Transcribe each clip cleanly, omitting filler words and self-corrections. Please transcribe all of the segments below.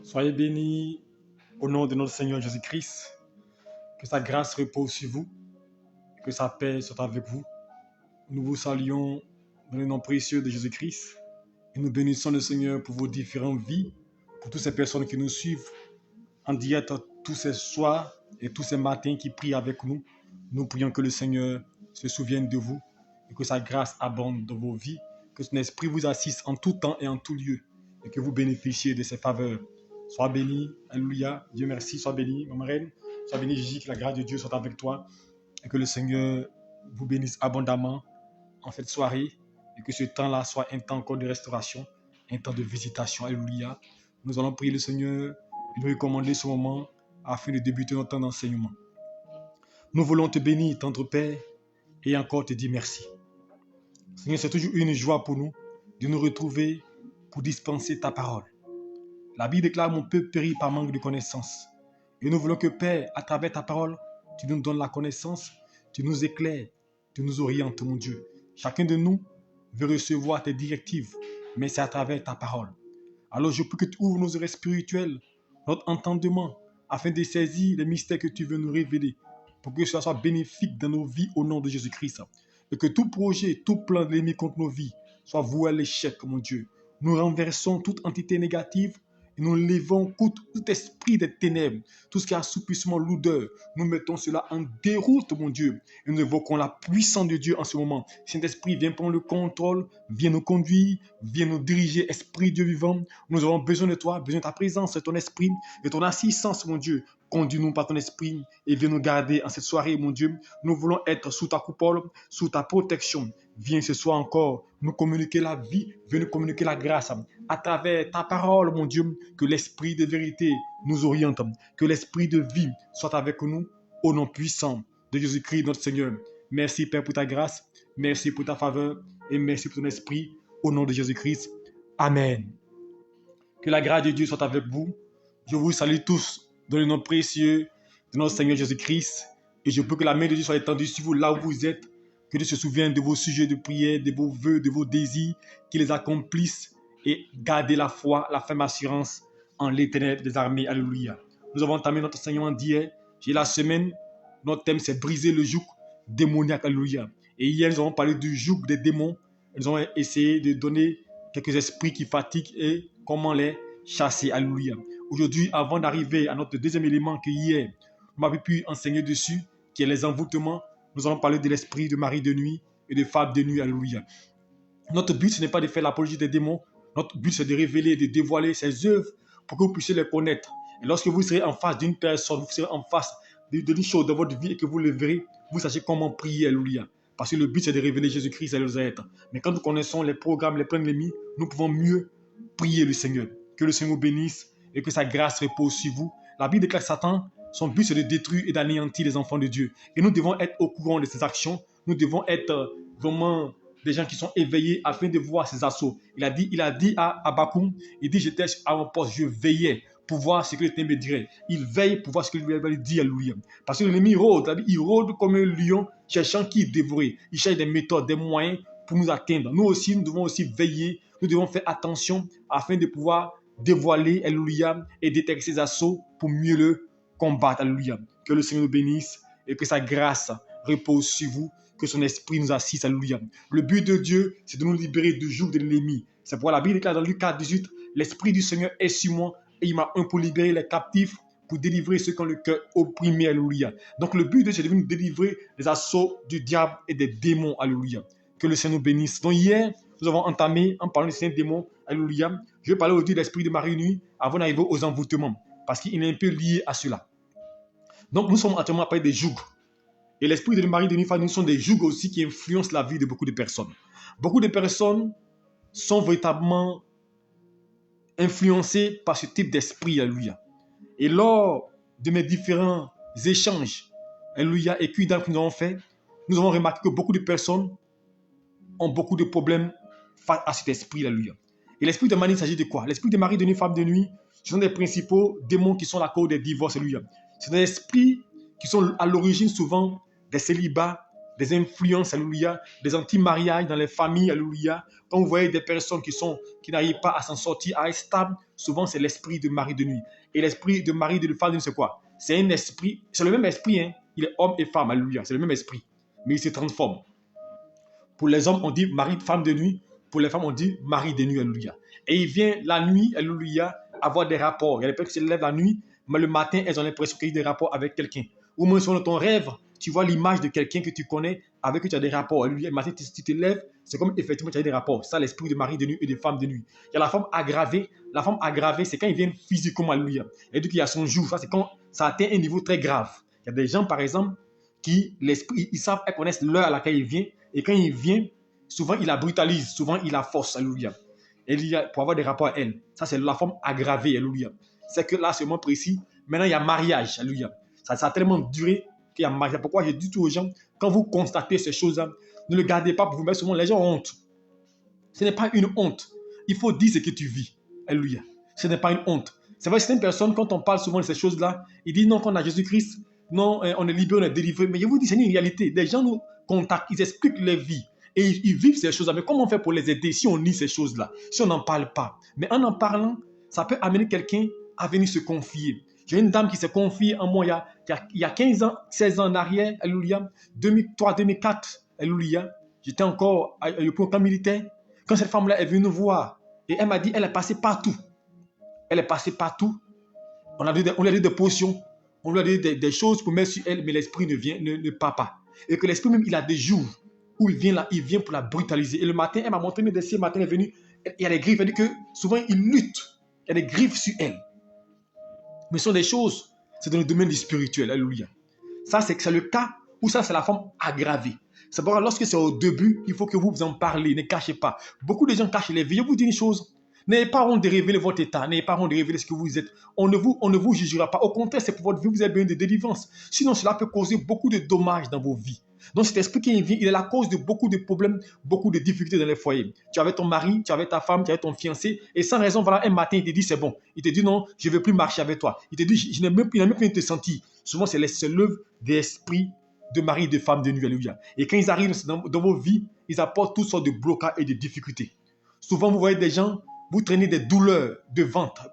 Soyez bénis au nom de notre Seigneur Jésus-Christ. Que sa grâce repose sur vous et que sa paix soit avec vous. Nous vous saluons dans le nom précieux de Jésus-Christ et nous bénissons le Seigneur pour vos différentes vies, pour toutes ces personnes qui nous suivent en direct tous ces soirs et tous ces matins qui prient avec nous. Nous prions que le Seigneur se souvienne de vous et que sa grâce abonde dans vos vies, que son esprit vous assiste en tout temps et en tout lieu et que vous bénéficiez de ses faveurs. Sois béni, alléluia, Dieu merci, sois béni, ma reine, sois béni Gigi, que la grâce de Dieu soit avec toi et que le Seigneur vous bénisse abondamment en cette soirée et que ce temps-là soit un temps encore de restauration, un temps de visitation, alléluia. Nous allons prier le Seigneur et nous recommander ce moment afin de débuter notre temps d'enseignement. Nous voulons te bénir, tendre Père, et encore te dire merci. Seigneur, c'est toujours une joie pour nous de nous retrouver pour dispenser ta parole. La Bible déclare: mon peuple périt par manque de connaissance. Et nous voulons que, Père, à travers ta parole, tu nous donnes la connaissance, tu nous éclaires, tu nous orientes, mon Dieu. Chacun de nous veut recevoir tes directives, mais c'est à travers ta parole. Alors je prie que tu ouvres nos oreilles spirituelles, notre entendement, afin de saisir les mystères que tu veux nous révéler, pour que cela soit bénéfique dans nos vies au nom de Jésus-Christ. Et que tout projet, tout plan de l'ennemi contre nos vies soit voué à l'échec, mon Dieu. Nous renversons toute entité négative et nous levons tout esprit des ténèbres, tout ce qui est assoupissement, lourdeur. Nous mettons cela en déroute, mon Dieu. Et nous évoquons la puissance de Dieu en ce moment. Saint-Esprit, viens prendre le contrôle, viens nous conduire, viens nous diriger, Esprit Dieu vivant. Nous avons besoin de toi, besoin de ta présence, de ton esprit, de ton assistance, mon Dieu. Conduis-nous par ton esprit et viens nous garder en cette soirée, mon Dieu. Nous voulons être sous ta coupole, sous ta protection. Viens ce soir encore nous communiquer la vie, viens nous communiquer la grâce à travers ta parole, mon Dieu. Que l'esprit de vérité nous oriente, que l'esprit de vie soit avec nous au nom puissant de Jésus-Christ, notre Seigneur. Merci, Père, pour ta grâce, merci pour ta faveur et merci pour ton esprit au nom de Jésus-Christ. Amen. Que la grâce de Dieu soit avec vous. Je vous salue tous dans le nom précieux de notre Seigneur Jésus-Christ. Et je prie que la main de Dieu soit étendue sur vous là où vous êtes. Que Dieu se souvienne de vos sujets de prière, de vos vœux, de vos désirs, qu'il les accomplisse et gardez la foi, la ferme assurance en l'Éternel des armées. Alléluia. Nous avons entamé notre enseignement d'hier. J'ai la semaine, notre thème c'est briser le joug démoniaque. Alléluia. Et hier, nous avons parlé du joug des démons. Nous avons essayé de donner quelques esprits qui fatiguent et comment les chasser. Alléluia. Aujourd'hui, avant d'arriver à notre deuxième élément que hier, on m'avait pu enseigner dessus, qui est les envoûtements, nous allons parler de l'esprit de mari de nuit et de femme de nuit. Alléluia. Notre but, ce n'est pas de faire l'apologie des démons. Notre but, c'est de révéler, de dévoiler ses œuvres pour que vous puissiez les connaître. Et lorsque vous serez en face d'une personne, vous serez en face d'une chose de votre vie et que vous le verrez, vous sachez comment prier. Alléluia. Parce que le but, c'est de révéler Jésus-Christ et les êtres. Mais quand nous connaissons les programmes, les plans de l'ennemi, nous pouvons mieux prier le Seigneur. Que le Seigneur vous bénisse et que sa grâce repose sur vous. La Bible déclare que Satan, son but, c'est de détruire et d'anéantir les enfants de Dieu. Et nous devons être au courant de ses actions. Nous devons être vraiment des gens qui sont éveillés afin de voir ses assauts. Il a dit à Habakkuk, il dit: j'étais à mon poste, je veillais pour voir ce que l'Éternel me dirait. Il veille pour voir ce que l'Éternel lui dit. Alléluia. Parce que l'ennemi rôde, il rôde comme un lion, cherchant qui dévorer. Il cherche des méthodes, des moyens pour nous atteindre. Nous aussi, nous devons aussi veiller, nous devons faire attention afin de pouvoir dévoiler, alléluia, et détecter ses assauts pour mieux le combattre. Alléluia. Que le Seigneur nous bénisse et que sa grâce repose sur vous, que son esprit nous assiste. Alléluia. Le but de Dieu, c'est de nous libérer du joug de l'ennemi. C'est pourquoi la Bible déclare dans Luc 4, 18, l'esprit du Seigneur est sur moi et il m'a un pour libérer les captifs, pour délivrer ceux qui ont le cœur opprimé. Alléluia. Donc le but de Dieu, c'est de nous délivrer des assauts du diable et des démons. Alléluia. Que le Seigneur nous bénisse. Donc hier, nous avons entamé en parlant des saints démons. Alléluia. Je vais parler aujourd'hui de l'esprit de Marie-Nuit avant d'arriver aux envoûtements, parce qu'il est un peu lié à cela. Donc nous sommes actuellement à parler des jougs. Et l'esprit de Marie de nuit sont des jougs aussi qui influencent la vie de beaucoup de personnes. Beaucoup de personnes sont véritablement influencées par ce type d'esprit. Alléluia. Et lors de mes différents échanges, alléluia, et cuidats que nous avons fait, nous avons remarqué que beaucoup de personnes ont beaucoup de problèmes face à cet esprit. Alléluia. Et l'esprit de Marie, il s'agit de quoi? L'esprit de Marie de nuit, femme de nuit, ce sont des principaux démons qui sont la cause des divorces. Alléluia. C'est des esprits qui sont à l'origine souvent des célibats, des influences, alléluia, des anti-mariages dans les familles, alléluia. Quand vous voyez des personnes qui n'arrivent pas à s'en sortir, à être stables, souvent c'est l'esprit de mari de nuit. Et l'esprit de mari de femme de nuit, c'est quoi? C'est un esprit, c'est le même esprit, hein. Il est homme et femme, alléluia, c'est le même esprit, mais il se transforme. Pour les hommes, on dit mari, femme de nuit. Pour les femmes, on dit mari de nuit, alléluia. Et il vient la nuit, alléluia, avoir des rapports. Il y a des personnes qui se lèvent la nuit, mais le matin, elles ont l'impression qu'il y a des rapports avec quelqu'un. Ou même sur ton rêve, tu vois l'image de quelqu'un que tu connais, avec qui tu as des rapports. Alléluia. Le matin, tu te lèves, c'est comme effectivement tu as des rapports. Ça, l'esprit de mari de nuit et de femme de nuit. Il y a la forme aggravée. La forme aggravée, c'est quand il vient physiquement, alléluia. Et donc, il y a son jour. Ça, c'est quand ça atteint un niveau très grave. Il y a des gens, par exemple, qui, l'esprit, ils savent, elles connaissent l'heure à laquelle il vient. Et quand il vient, souvent, il la brutalise, souvent, il la force, alléluia. Pour avoir des rapports à elle. Ça, c'est la forme aggravée, alléluia. C'est que là, c'est moins précis. Maintenant, il y a mariage, alléluia. Ça a tellement duré qu'il y a mariage. Pourquoi je dis tout aux gens, quand vous constatez ces choses-là, ne le gardez pas pour vous mettre. Souvent, les gens ont honte. Ce n'est pas une honte. Il faut dire ce que tu vis. Alléluia. Ce n'est pas une honte. C'est vrai, certaines personnes, quand on parle souvent de ces choses-là, ils disent non, qu'on a Jésus-Christ, non, on est libéré, on est délivré. Mais je vous dis, c'est une réalité. Des gens nous contactent, ils expliquent leur vie. Et ils vivent ces choses-là. Mais comment on fait pour les aider si on nie ces choses-là, si on n'en parle pas? Mais en parlant, ça peut amener quelqu'un à venir se confier. J'ai une dame qui s'est confiée en moi il y a 15 ans, 16 ans en arrière, alléluia, 2003, 2004, alléluia. J'étais encore au camp militaire. Quand cette femme-là est venue nous voir, et elle m'a dit, elle est passée partout. Elle est passée partout. On lui a donné des potions, on lui a donné des choses pour mettre sur elle, mais l'esprit ne part pas. Et que l'esprit même, il a des jours où il vient pour la brutaliser. Et le matin, elle m'a montré mes dossiers, le matin, elle est venue, il y a des griffes, elle dit que souvent, il lutte. Il y a des griffes sur elle. Mais ce sont des choses, c'est dans le domaine du spirituel, alléluia. Ça, c'est le cas où ça, c'est la forme aggravée. C'est pourquoi lorsque c'est au début, il faut que vous en parlez, ne cachez pas. Beaucoup de gens cachent les vies. Je vous dis une chose, n'ayez pas honte de révéler votre état, n'ayez pas honte de révéler ce que vous êtes. On ne vous jugera pas. Au contraire, c'est pour votre vie, vous avez besoin de délivrance. Sinon, cela peut causer beaucoup de dommages dans vos vies. Donc cet esprit qui vient, il est la cause de beaucoup de problèmes, beaucoup de difficultés dans les foyers. Tu avais ton mari, tu avais ta femme, tu avais ton fiancé, et sans raison, voilà, un matin, il te dit c'est bon. Il te dit non, je ne veux plus marcher avec toi. Il te dit, il n'a même plus te sentir. Souvent, c'est l'œuvre des esprits de mari et de femme de nuit, alléluia. Et quand ils arrivent dans vos vies, ils apportent toutes sortes de blocages et de difficultés. Souvent, vous voyez des gens, vous traînez des douleurs de ventre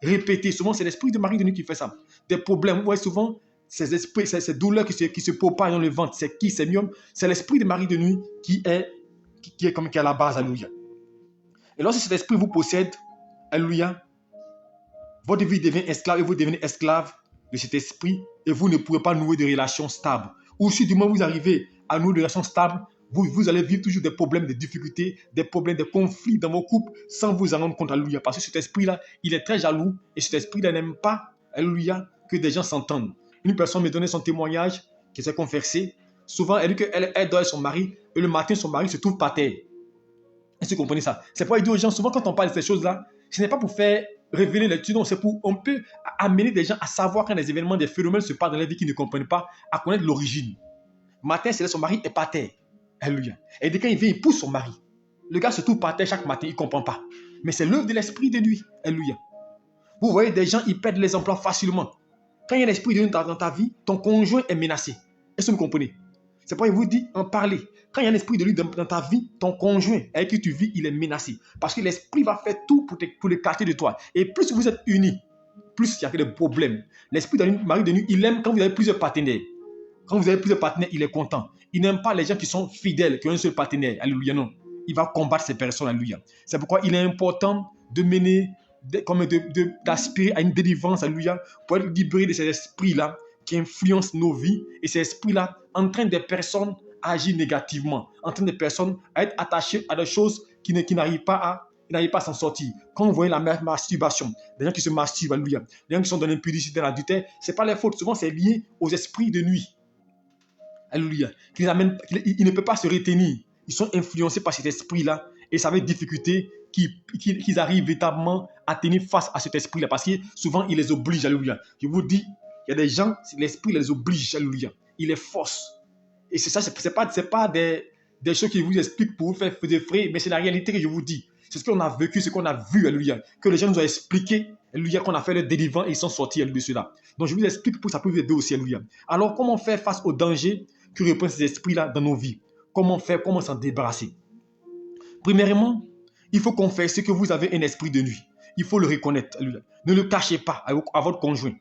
répétées. Souvent, c'est l'esprit de mari de nuit qui fait ça. Des problèmes, vous voyez souvent ces esprits, ces douleurs qui se propagent dans le ventre. C'est qui? C'est mieux. C'est l'esprit de mari de nuit qui est comme qui est à la base, alléluia. Et lorsque cet esprit vous possède, alléluia, votre vie devient esclave et vous devenez esclave de cet esprit et vous ne pourrez pas nouer de relations stables. Ou si du moins vous arrivez à nouer de relations stables, vous allez vivre toujours des problèmes, des difficultés, des problèmes, des conflits dans vos couples sans vous en rendre compte, alléluia. Parce que cet esprit-là, il est très jaloux et cet esprit-là n'aime pas, alléluia, que des gens s'entendent. Une personne me donnait son témoignage qui s'est conversé. Souvent, elle dit qu'elle dort avec son mari et le matin, son mari se trouve par terre. Est-ce que vous comprenez ça? C'est pourquoi il dit aux gens, souvent quand on parle de ces choses-là, ce n'est pas pour faire révéler l'étude, non, c'est pour, on peut amener des gens à savoir quand des événements, des phénomènes se passent dans la vie qu'ils ne comprennent pas, à connaître l'origine. Matin, c'est là son mari est par terre. Alléluia. Et dès quand il vient, il pousse son mari. Le gars se trouve par terre chaque matin, il ne comprend pas. Mais c'est l'œuvre de l'esprit de nuit. Alléluia. Vous voyez des gens, ils perdent les emplois facilement. Quand il y a l'esprit de nuit dans ta vie, ton conjoint est menacé. Est-ce que vous comprenez? C'est pourquoi il vous dit en parler. Quand il y a l'esprit de nuit dans ta vie, ton conjoint avec qui tu vis, il est menacé. Parce que l'esprit va faire tout pour l'écarter de toi. Et plus vous êtes unis, plus il y a des problèmes. L'esprit de mari de nuit, il aime quand vous avez plusieurs partenaires. Quand vous avez plusieurs partenaires, il est content. Il n'aime pas les gens qui sont fidèles, qui ont un seul partenaire. Alléluia, non. Il va combattre ces personnes, alléluia. C'est pourquoi il est important de mener, d'aspirer à une délivrance, alléluia, pour être libéré de ces esprits-là qui influencent nos vies. Et ces esprits-là entraînent des personnes à agir négativement, entraînent des personnes à être attachées à des choses qui n'arrivent pas à s'en sortir. Quand vous voyez la masturbation, des gens qui se masturbent, alléluia, des gens qui sont dans l'impudicité, dans l'adultère, ce n'est pas leur faute. Souvent, c'est lié aux esprits de nuit. Alléluia. Ils ne peuvent pas se retenir. Ils sont influencés par cet esprit-là et ça va être difficulté qu'ils arrivent véritablement à tenir face à cet esprit-là parce que souvent, il les oblige. Alléluia. Je vous dis, il y a des gens, l'esprit les oblige. Alléluia. Il les force. Et c'est ça, c'est pas des choses qui vous expliquent pour vous faire des frais, mais c'est la réalité que je vous dis. C'est ce qu'on a vécu, ce qu'on a vu, alléluia. Que les gens nous ont expliqué, alléluia, qu'on a fait le délivrance et ils sont sortis de cela. Donc je vous explique pour que ça peut vous aider aussi, alléluia. Alors comment faire face au danger que reprennent ces esprits-là dans nos vies? Comment faire, comment s'en débarrasser? Premièrement, il faut confesser que vous avez un esprit de nuit. Il faut le reconnaître. Alléluia. Ne le cachez pas à votre conjoint.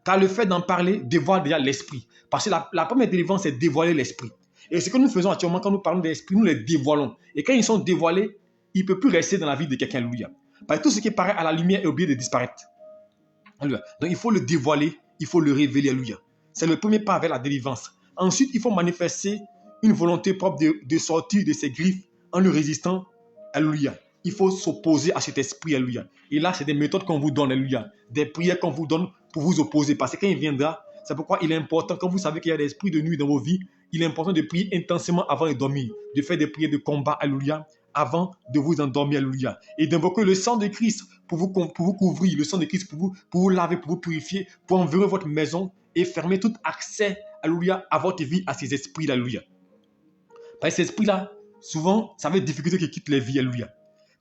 Car le fait d'en parler dévoile déjà l'esprit. Parce que la première délivrance, c'est dévoiler l'esprit. Et ce que nous faisons actuellement quand nous parlons de l'esprit, nous les dévoilons. Et quand ils sont dévoilés, il ne peut plus rester dans la vie de quelqu'un. Alléluia. Parce que tout ce qui paraît à la lumière est obligé de disparaître. Alléluia. Donc il faut le dévoiler, il faut le révéler. Alléluia. C'est le premier pas vers la délivrance. Ensuite, il faut manifester une volonté propre de sortir de ses griffes en le résistant. Alléluia. Il faut s'opposer à cet esprit. Alléluia. Et là, c'est des méthodes qu'on vous donne. Alléluia. Des prières qu'on vous donne pour vous opposer. Parce que quand il viendra, c'est pourquoi il est important, quand vous savez qu'il y a des esprits de nuit dans vos vies, il est important de prier intensément avant de dormir, de faire des prières de combat. Alléluia. Avant de vous endormir. Alléluia. Et d'invoquer le sang de Christ pour vous couvrir, le sang de Christ pour vous laver, pour vous purifier, pour envahir votre maison et fermer tout accès, alléluia, à votre vie, à ces esprits. Alléluia. Parce que ces esprits-là, souvent, ça va être difficulté qui quitte les vies. Alléluia.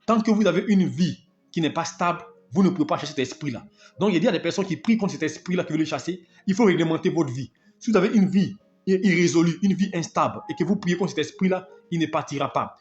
Tant que vous avez une vie qui n'est pas stable, vous ne pouvez pas chasser cet esprit-là. Donc, il y a des personnes qui prient contre cet esprit-là qui veulent le chasser. Il faut réglementer votre vie. Si vous avez une vie irrésolue, une vie instable, et que vous priez contre cet esprit-là, il ne partira pas.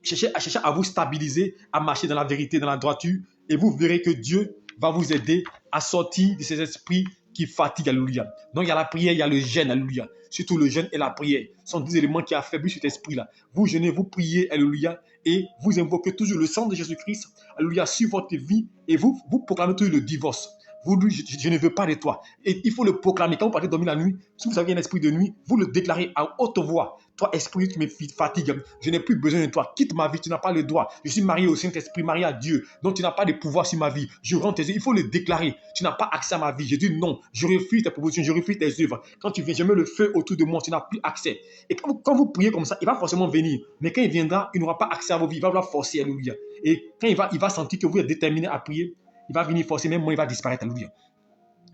Cherchez à vous stabiliser, à marcher dans la vérité, dans la droiture, et vous verrez que Dieu va vous aider à sortir de ces esprits qui fatiguent. Alléluia. Donc, il y a la prière, il y a le jeûne. Alléluia. Surtout le jeûne et la prière sont deux éléments qui affaiblissent cet esprit-là. Vous jeûnez, vous priez, alléluia, et vous invoquez toujours le sang de Jésus-Christ, alléluia, sur votre vie, et vous proclamez toujours le divorce. Vous dites, je ne veux pas de toi. Et il faut le proclamer. Quand vous partez dormir la nuit, si vous avez un esprit de nuit, vous le déclarez à haute voix. Toi, esprit, tu me fatigues. Je n'ai plus besoin de toi. Quitte ma vie, tu n'as pas le droit. Je suis marié au Saint-Esprit, marié à Dieu. Donc, tu n'as pas de pouvoir sur ma vie. Je rends tes œuvres. Il faut le déclarer. Tu n'as pas accès à ma vie. Je dis non. Je refuse tes propositions. Je refuse tes œuvres. Quand tu viens, je mets le feu autour de moi. Tu n'as plus accès. Et quand vous priez comme ça, il va forcément venir. Mais quand il viendra, il n'aura pas accès à vos vies. Il va vouloir forcer. Alléluia. Et quand il va sentir que vous êtes déterminé à prier, il va venir forcer. Même moi, il va disparaître. Alléluia.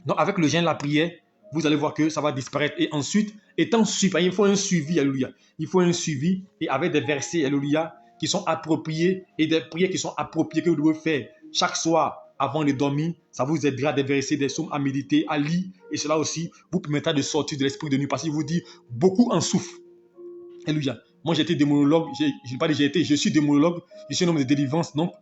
Donc, avec le jeûne, la prière, vous allez voir que ça va disparaître. Et ensuite, étant suivi, il faut un suivi, alléluia. Il faut un suivi et avec des versets, alléluia, qui sont appropriés et des prières qui sont appropriées que vous devez faire chaque soir avant de dormir. Ça vous aidera des versets, des psaumes à méditer, à lire. Et cela aussi vous permettra de sortir de l'esprit de nuit. Parce qu'il vous dit, beaucoup en souffrent. Alléluia. Moi, j'étais démonologue. Je suis démonologue. Je suis un homme de délivrance. Donc,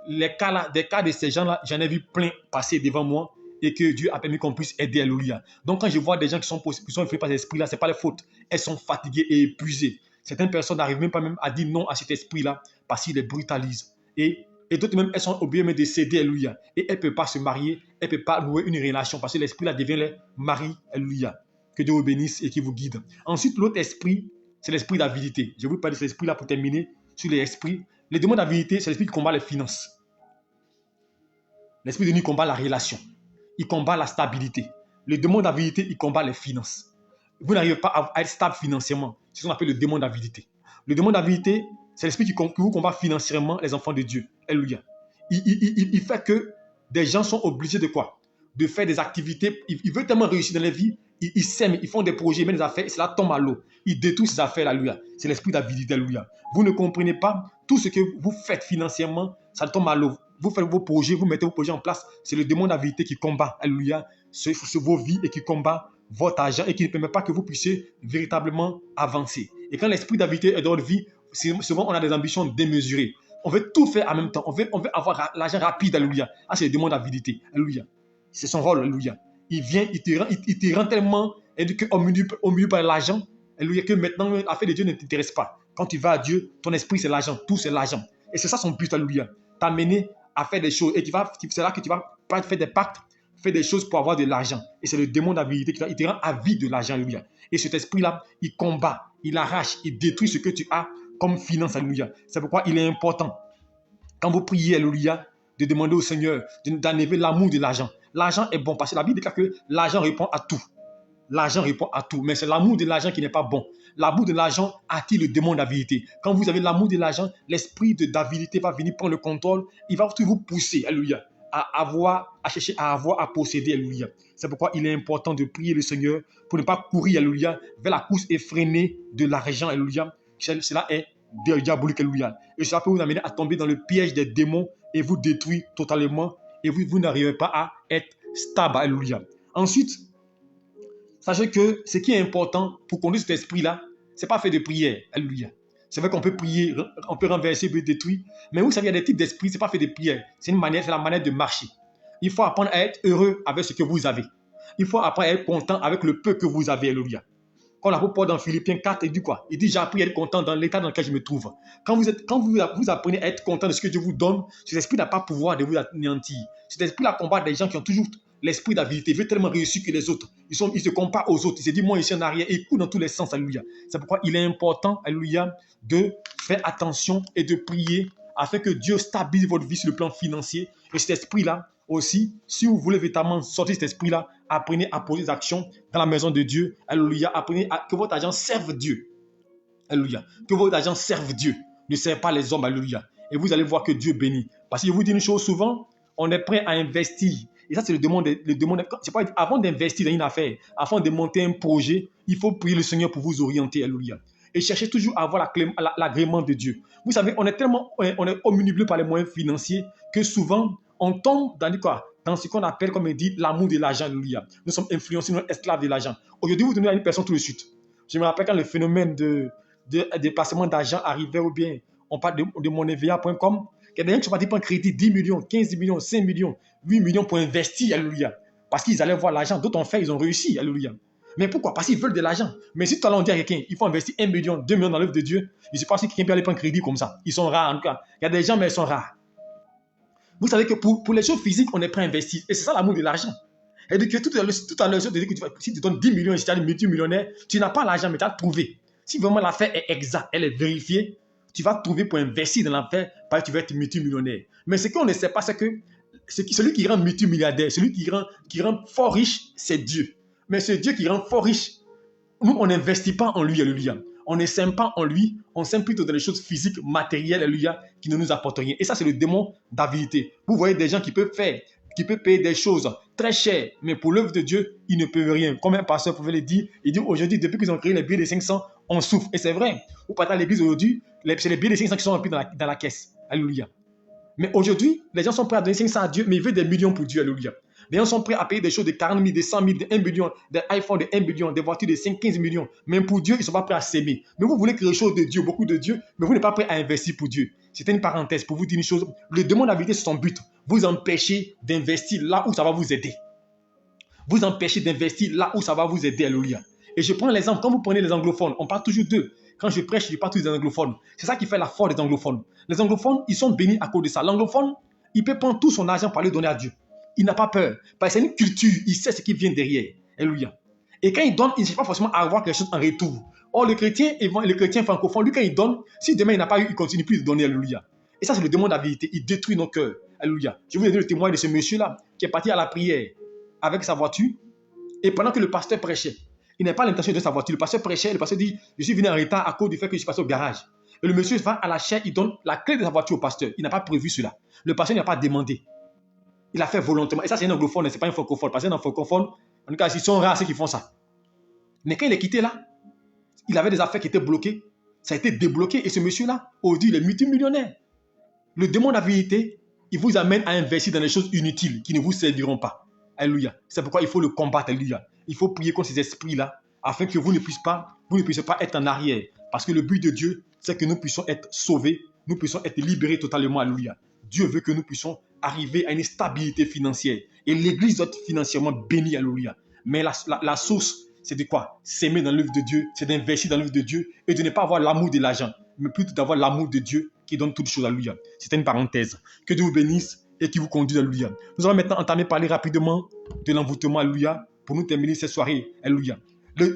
des cas de ces gens-là, j'en ai vu plein passer devant moi. Et que Dieu a permis qu'on puisse aider. Alléluia. Donc, quand je vois des gens qui sont effrayés par cet esprit-là, ce n'est pas les fautes. Elles sont fatiguées et épuisées. Certaines personnes n'arrivent même pas à dire non à cet esprit-là parce qu'il les brutalise. Et d'autres même, elles sont obligées de céder. Alléluia. Et elles ne peuvent pas se marier. Elles ne peuvent pas nouer une relation parce que l'esprit-là devient les maris. Alléluia. Que Dieu vous bénisse et qui vous guide. Ensuite, l'autre esprit, c'est l'esprit d'avidité. Je vous parle de cet esprit-là pour terminer sur les esprits. Les démons d'avidité, c'est l'esprit qui combat les finances. L'esprit de nuit combat la relation. Il combat la stabilité. Le démon d'avidité, il combat les finances. Vous n'arrivez pas à être stable financièrement. C'est ce qu'on appelle le démon d'avidité. Le démon d'avidité, c'est l'esprit qui vous combat financièrement, les enfants de Dieu. Alléluia. Il fait que des gens sont obligés de quoi? De faire des activités. Ils veulent tellement réussir dans la vie. Ils s'aiment, ils font des projets, ils mettent des affaires, et cela tombe à l'eau. Ils détruisent ces affaires. Alléluia. C'est l'esprit d'avidité. Alléluia. Vous ne comprenez pas tout ce que vous faites financièrement, ça tombe à l'eau. Vous faites vos projets, vous mettez vos projets en place. C'est le démon d'avidité qui combat, alléluia, sur vos vies et qui combat votre argent et qui ne permet pas que vous puissiez véritablement avancer. Et quand l'esprit d'avidité est dans votre vie, souvent on a des ambitions démesurées. On veut tout faire en même temps. On veut avoir l'argent rapide, alléluia. Ah, c'est le démon d'avidité, alléluia. C'est son rôle, alléluia. Il vient, il te rend tellement au milieu par l'argent, alléluia, que maintenant l'affaire de Dieu ne t'intéresse pas. Quand tu vas à Dieu, ton esprit c'est l'argent, tout c'est l'argent. Et c'est ça son but, alléluia. T'amener à faire des choses. Et c'est là que tu vas faire des pactes, faire des choses pour avoir de l'argent. Et c'est le démon d'avidité qui te rend avide de l'argent, alléluia. Et cet esprit-là, il combat, il arrache, il détruit ce que tu as comme finance, alléluia. C'est pourquoi il est important, quand vous priez, alléluia, de demander au Seigneur d'enlever l'amour de l'argent. L'argent est bon parce que la Bible déclare que l'argent répond à tout. L'argent répond à tout, mais c'est l'amour de l'argent qui n'est pas bon. L'amour de l'argent attire le démon d'avidité. Quand vous avez l'amour de l'argent, l'esprit d'avidité va venir prendre le contrôle. Il va vous pousser, alléluia, à chercher à avoir, à posséder, alléluia. C'est pourquoi il est important de prier le Seigneur pour ne pas courir, alléluia, vers la course effrénée de l'argent, alléluia. Cela est diabolique, alléluia. Et cela peut vous amener à tomber dans le piège des démons et vous détruire totalement. Et vous n'arrivez pas à être stable, alléluia. Ensuite, sachez que ce qui est important pour conduire cet esprit-là, ce n'est pas faire de prière. Alléluia. C'est vrai qu'on peut prier, on peut renverser, on peut détruire. Mais vous savez, il y a des types d'esprits, ce n'est pas fait de prière. C'est la manière de marcher. Il faut apprendre à être heureux avec ce que vous avez. Il faut apprendre à être content avec le peu que vous avez. Alléluia. Quand l'apôtre Paul dans Philippiens 4, il dit quoi? Il dit, j'ai appris à être content dans l'état dans lequel je me trouve. Quand vous apprenez à être content de ce que Dieu vous donne, cet esprit n'a pas pouvoir de vous anéantir. Cet esprit-là combat des gens qui ont toujours l'esprit d'avidité. Il veut tellement réussir que les autres. Ils se comparent aux autres. Il se dit, moi ici en arrière, et il court dans tous les sens. Alléluia. C'est pourquoi il est important, alléluia, de faire attention et de prier afin que Dieu stabilise votre vie sur le plan financier. Et cet esprit-là, aussi, si vous voulez véritablement sortir cet esprit-là, apprenez à poser des actions dans la maison de Dieu. Alléluia. Apprenez que votre argent serve Dieu. Alléluia. Que votre argent serve Dieu. Ne serve pas les hommes. Alléluia. Et vous allez voir que Dieu bénit. Parce que je vous dis une chose souvent, on est prêt à investir. Et ça, c'est le demande. C'est pas, avant d'investir dans une affaire, avant de monter un projet, il faut prier le Seigneur pour vous orienter. Alléluia. Et cherchez toujours à avoir l'agrément de Dieu. Vous savez, on est omnibulé par les moyens financiers que souvent, on tombe dans ce qu'on appelle, comme il dit, l'amour de l'argent. Alléluia. Nous sommes influencés, nous sommes esclaves de l'argent. Aujourd'hui, vous donnez à une personne tout de suite. Je me rappelle quand le phénomène de déplacement d'argent arrivait, ou bien on parle de monevia.com, il y a des gens qui sont partis prendre crédit 10 millions, 15 millions, 5 millions, 8 millions pour investir. Alléluia. Parce qu'ils allaient voir l'argent. D'autres ont fait, ils ont réussi. Alléluia. Mais pourquoi? Parce qu'ils veulent de l'argent. Mais si tu allais dire à quelqu'un, il faut investir 1 million, 2 millions dans l'œuvre de Dieu, je ne sais pas si quelqu'un peut aller prendre crédit comme ça. Ils sont rares en tout cas. Il y a des gens, mais ils sont rares. Vous savez que pour les choses physiques, on est prêt à investir. Et c'est ça l'amour de l'argent. Et donc, tout à l'heure, je te dis que si tu donnes 10 millions et si tu es multimillionnaire, tu n'as pas l'argent, mais tu as trouvé. Si vraiment l'affaire est exacte, elle est vérifiée, tu vas trouver pour investir dans l'affaire, parce que tu vas être multimillionnaire. Mais ce qu'on ne sait pas, c'est que celui qui rend multimilliardaire, celui qui rend fort riche, c'est Dieu. Mais ce Dieu qui rend fort riche, nous, on n'investit pas en lui, alléluia. On ne s'aime pas en lui, on s'aime plutôt dans les choses physiques, matérielles, alléluia, qui ne nous apportent rien. Et ça, c'est le démon d'avidité. Vous voyez des gens qui peuvent payer des choses très chères, mais pour l'œuvre de Dieu, ils ne peuvent rien. Comme un pasteur pouvait le dire, il dit aujourd'hui, depuis qu'ils ont créé les billets de 500, on souffre. Et c'est vrai. Vous partez à l'église aujourd'hui, c'est les billets de 500 qui sont remplis dans la caisse. Alléluia. Mais aujourd'hui, les gens sont prêts à donner 500 à Dieu, mais ils veulent des millions pour Dieu. Alléluia. Les gens sont prêts à payer des choses de 40 000, de 100 000, de 1 million, des iPhones de 1 million, des voitures de 5, 15 millions. Même pour Dieu, ils ne sont pas prêts à s'aimer. Mais vous voulez quelque chose de Dieu, beaucoup de Dieu, mais vous n'êtes pas prêt à investir pour Dieu. C'était une parenthèse pour vous dire une chose. Le démon d'avidité, c'est son but. Vous empêcher d'investir là où ça va vous aider. Vous empêcher d'investir là où ça va vous aider. Alléluia. Et je prends l'exemple, quand vous prenez les anglophones, on parle toujours d'eux. Quand je prêche, je parle tous des anglophones. C'est ça qui fait la force des anglophones. Les anglophones, ils sont bénis à cause de ça. L'anglophone, il peut prendre tout son argent pour le donner à Dieu. Il n'a pas peur. Parce que c'est une culture. Il sait ce qui vient derrière. Alléluia. Et quand il donne, il ne cherche pas forcément à avoir quelque chose en retour. Or, le chrétien francophone, lui, quand il donne, si demain il n'a pas eu, il continue plus de donner. Alléluia. Et ça, c'est le démon d'avidité. Il détruit nos cœurs. Alléluia. Je vous ai donné le témoin de ce monsieur-là qui est parti à la prière avec sa voiture. Et pendant que le pasteur prêchait, il n'a pas l'intention de sa voiture. Le pasteur prêchait, le pasteur dit, je suis venu en retard à cause du fait que je suis passé au garage. Et le monsieur va à la chaire, il donne la clé de sa voiture au pasteur. Il n'a pas prévu cela. Le pasteur n'a pas demandé. Il a fait volontairement. Et ça, c'est un anglophone, ce n'est pas un francophone. Parce que dans francophone, en tout cas, ils sont rares ceux qui font ça. Mais quand il est quitté là, il avait des affaires qui étaient bloquées. Ça a été débloqué. Et ce monsieur-là, aujourd'hui, il est multimillionnaire. Le démon d'avidité, il vous amène à investir dans des choses inutiles qui ne vous serviront pas. Alléluia. C'est pourquoi il faut le combattre. Alléluia. Il faut prier contre ces esprits-là afin que vous ne puissiez pas être en arrière. Parce que le but de Dieu, c'est que nous puissions être sauvés, nous puissions être libérés totalement. Alléluia. Dieu veut que nous puissions arriver à une stabilité financière. Et l'Église doit être financièrement bénie. Alléluia. Mais la source, c'est de quoi? S'aimer dans l'œuvre de Dieu, c'est d'investir dans l'œuvre de Dieu et de ne pas avoir l'amour de l'argent, mais plutôt d'avoir l'amour de Dieu qui donne toutes choses. Alléluia. C'était une parenthèse. Que Dieu vous bénisse et qui vous conduise. Alléluia. Nous allons maintenant entamer parler rapidement de l'envoûtement. Alléluia. Pour nous terminer cette soirée. Alléluia.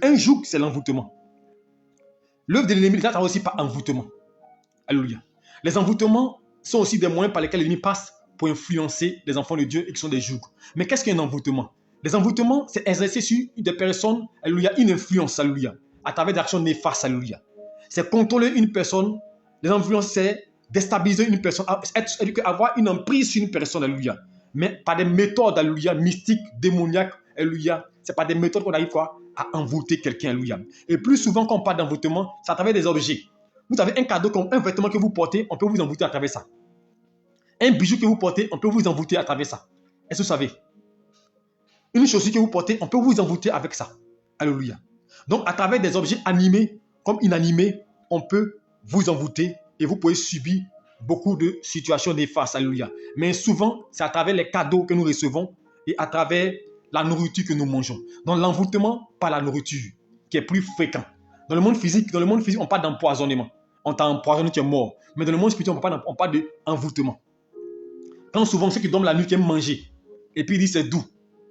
Un joug, c'est l'envoûtement. L'œuvre de l'ennemi, ça aussi par envoûtement. Alléluia. Les envoûtements sont aussi des moyens par lesquels l'ennemi passe pour influencer les enfants de Dieu et qui sont des jougs. Mais qu'est-ce qu'un envoûtement? Les envoûtements, c'est exercer sur des personnes, alléluia, une influence, alléluia, à travers des actions néfastes, alléluia. C'est contrôler une personne. Les influences, c'est déstabiliser une personne, avoir une emprise sur une personne, alléluia. Mais par des méthodes, alléluia, mystiques, démoniaques, alléluia. C'est par des méthodes qu'on arrive à envoûter quelqu'un, alléluia. Et plus souvent qu'on parle d'envoûtement, c'est à travers des objets. Vous avez un cadeau comme un vêtement que vous portez, on peut vous envoûter à travers ça. Un bijou que vous portez, on peut vous envoûter à travers ça. Est-ce que vous savez? Une chaussure que vous portez, on peut vous envoûter avec ça. Alléluia. Donc, à travers des objets animés comme inanimés, on peut vous envoûter et vous pouvez subir beaucoup de situations néfastes. Alléluia. Mais souvent, c'est à travers les cadeaux que nous recevons et à travers la nourriture que nous mangeons. Donc l'envoûtement par la nourriture qui est plus fréquent. Dans le monde physique, on parle d'empoisonnement. On t'a empoisonné, tu es mort. Mais dans le monde spirituel, on parle d'envoûtement. Quand souvent ceux qui dorment la nuit qui aiment manger, et puis ils disent c'est doux,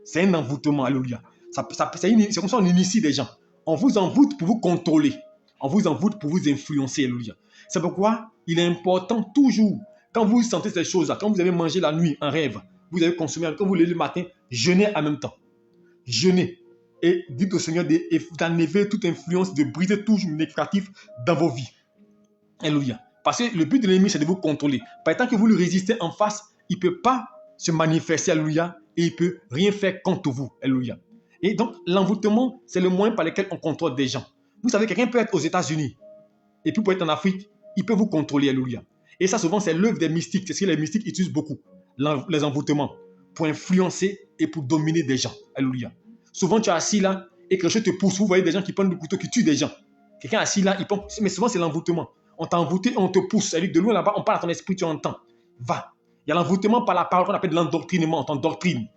c'est un envoûtement, alléluia. C'est comme ça qu'on initie des gens. On vous envoûte pour vous contrôler. On vous envoûte pour vous influencer, alléluia. C'est pourquoi il est important toujours, quand vous sentez ces choses-là, quand vous avez mangé la nuit en rêve, vous avez consommé, quand vous levez le matin, jeûnez en même temps. Jeûnez. Et dites au Seigneur d'enlever toute influence, de briser tout négatif dans vos vies. Alléluia. Parce que le but de l'ennemi, c'est de vous contrôler. Par tant que vous lui résistez en face, il ne peut pas se manifester, alléluia, et il ne peut rien faire contre vous, alléluia. Et donc, l'envoûtement, c'est le moyen par lequel on contrôle des gens. Vous savez, quelqu'un peut être aux États-Unis, et puis peut être en Afrique, il peut vous contrôler, alléluia. Et ça, souvent, c'est l'œuvre des mystiques. C'est ce que les mystiques utilisent beaucoup, les envoûtements, pour influencer et pour dominer des gens, alléluia. Souvent, tu es assis là, et quelque chose te pousse. Vous voyez des gens qui prennent le couteau, qui tuent des gens. Quelqu'un assis là, mais souvent, c'est l'envoûtement. On t'a envoûté, on te pousse. C'est-à-dire de loin là-bas, on parle à ton esprit, tu entends. Va. Il y a l'envoûtement par la parole qu'on appelle de l'endoctrinement, on t'endoctrine.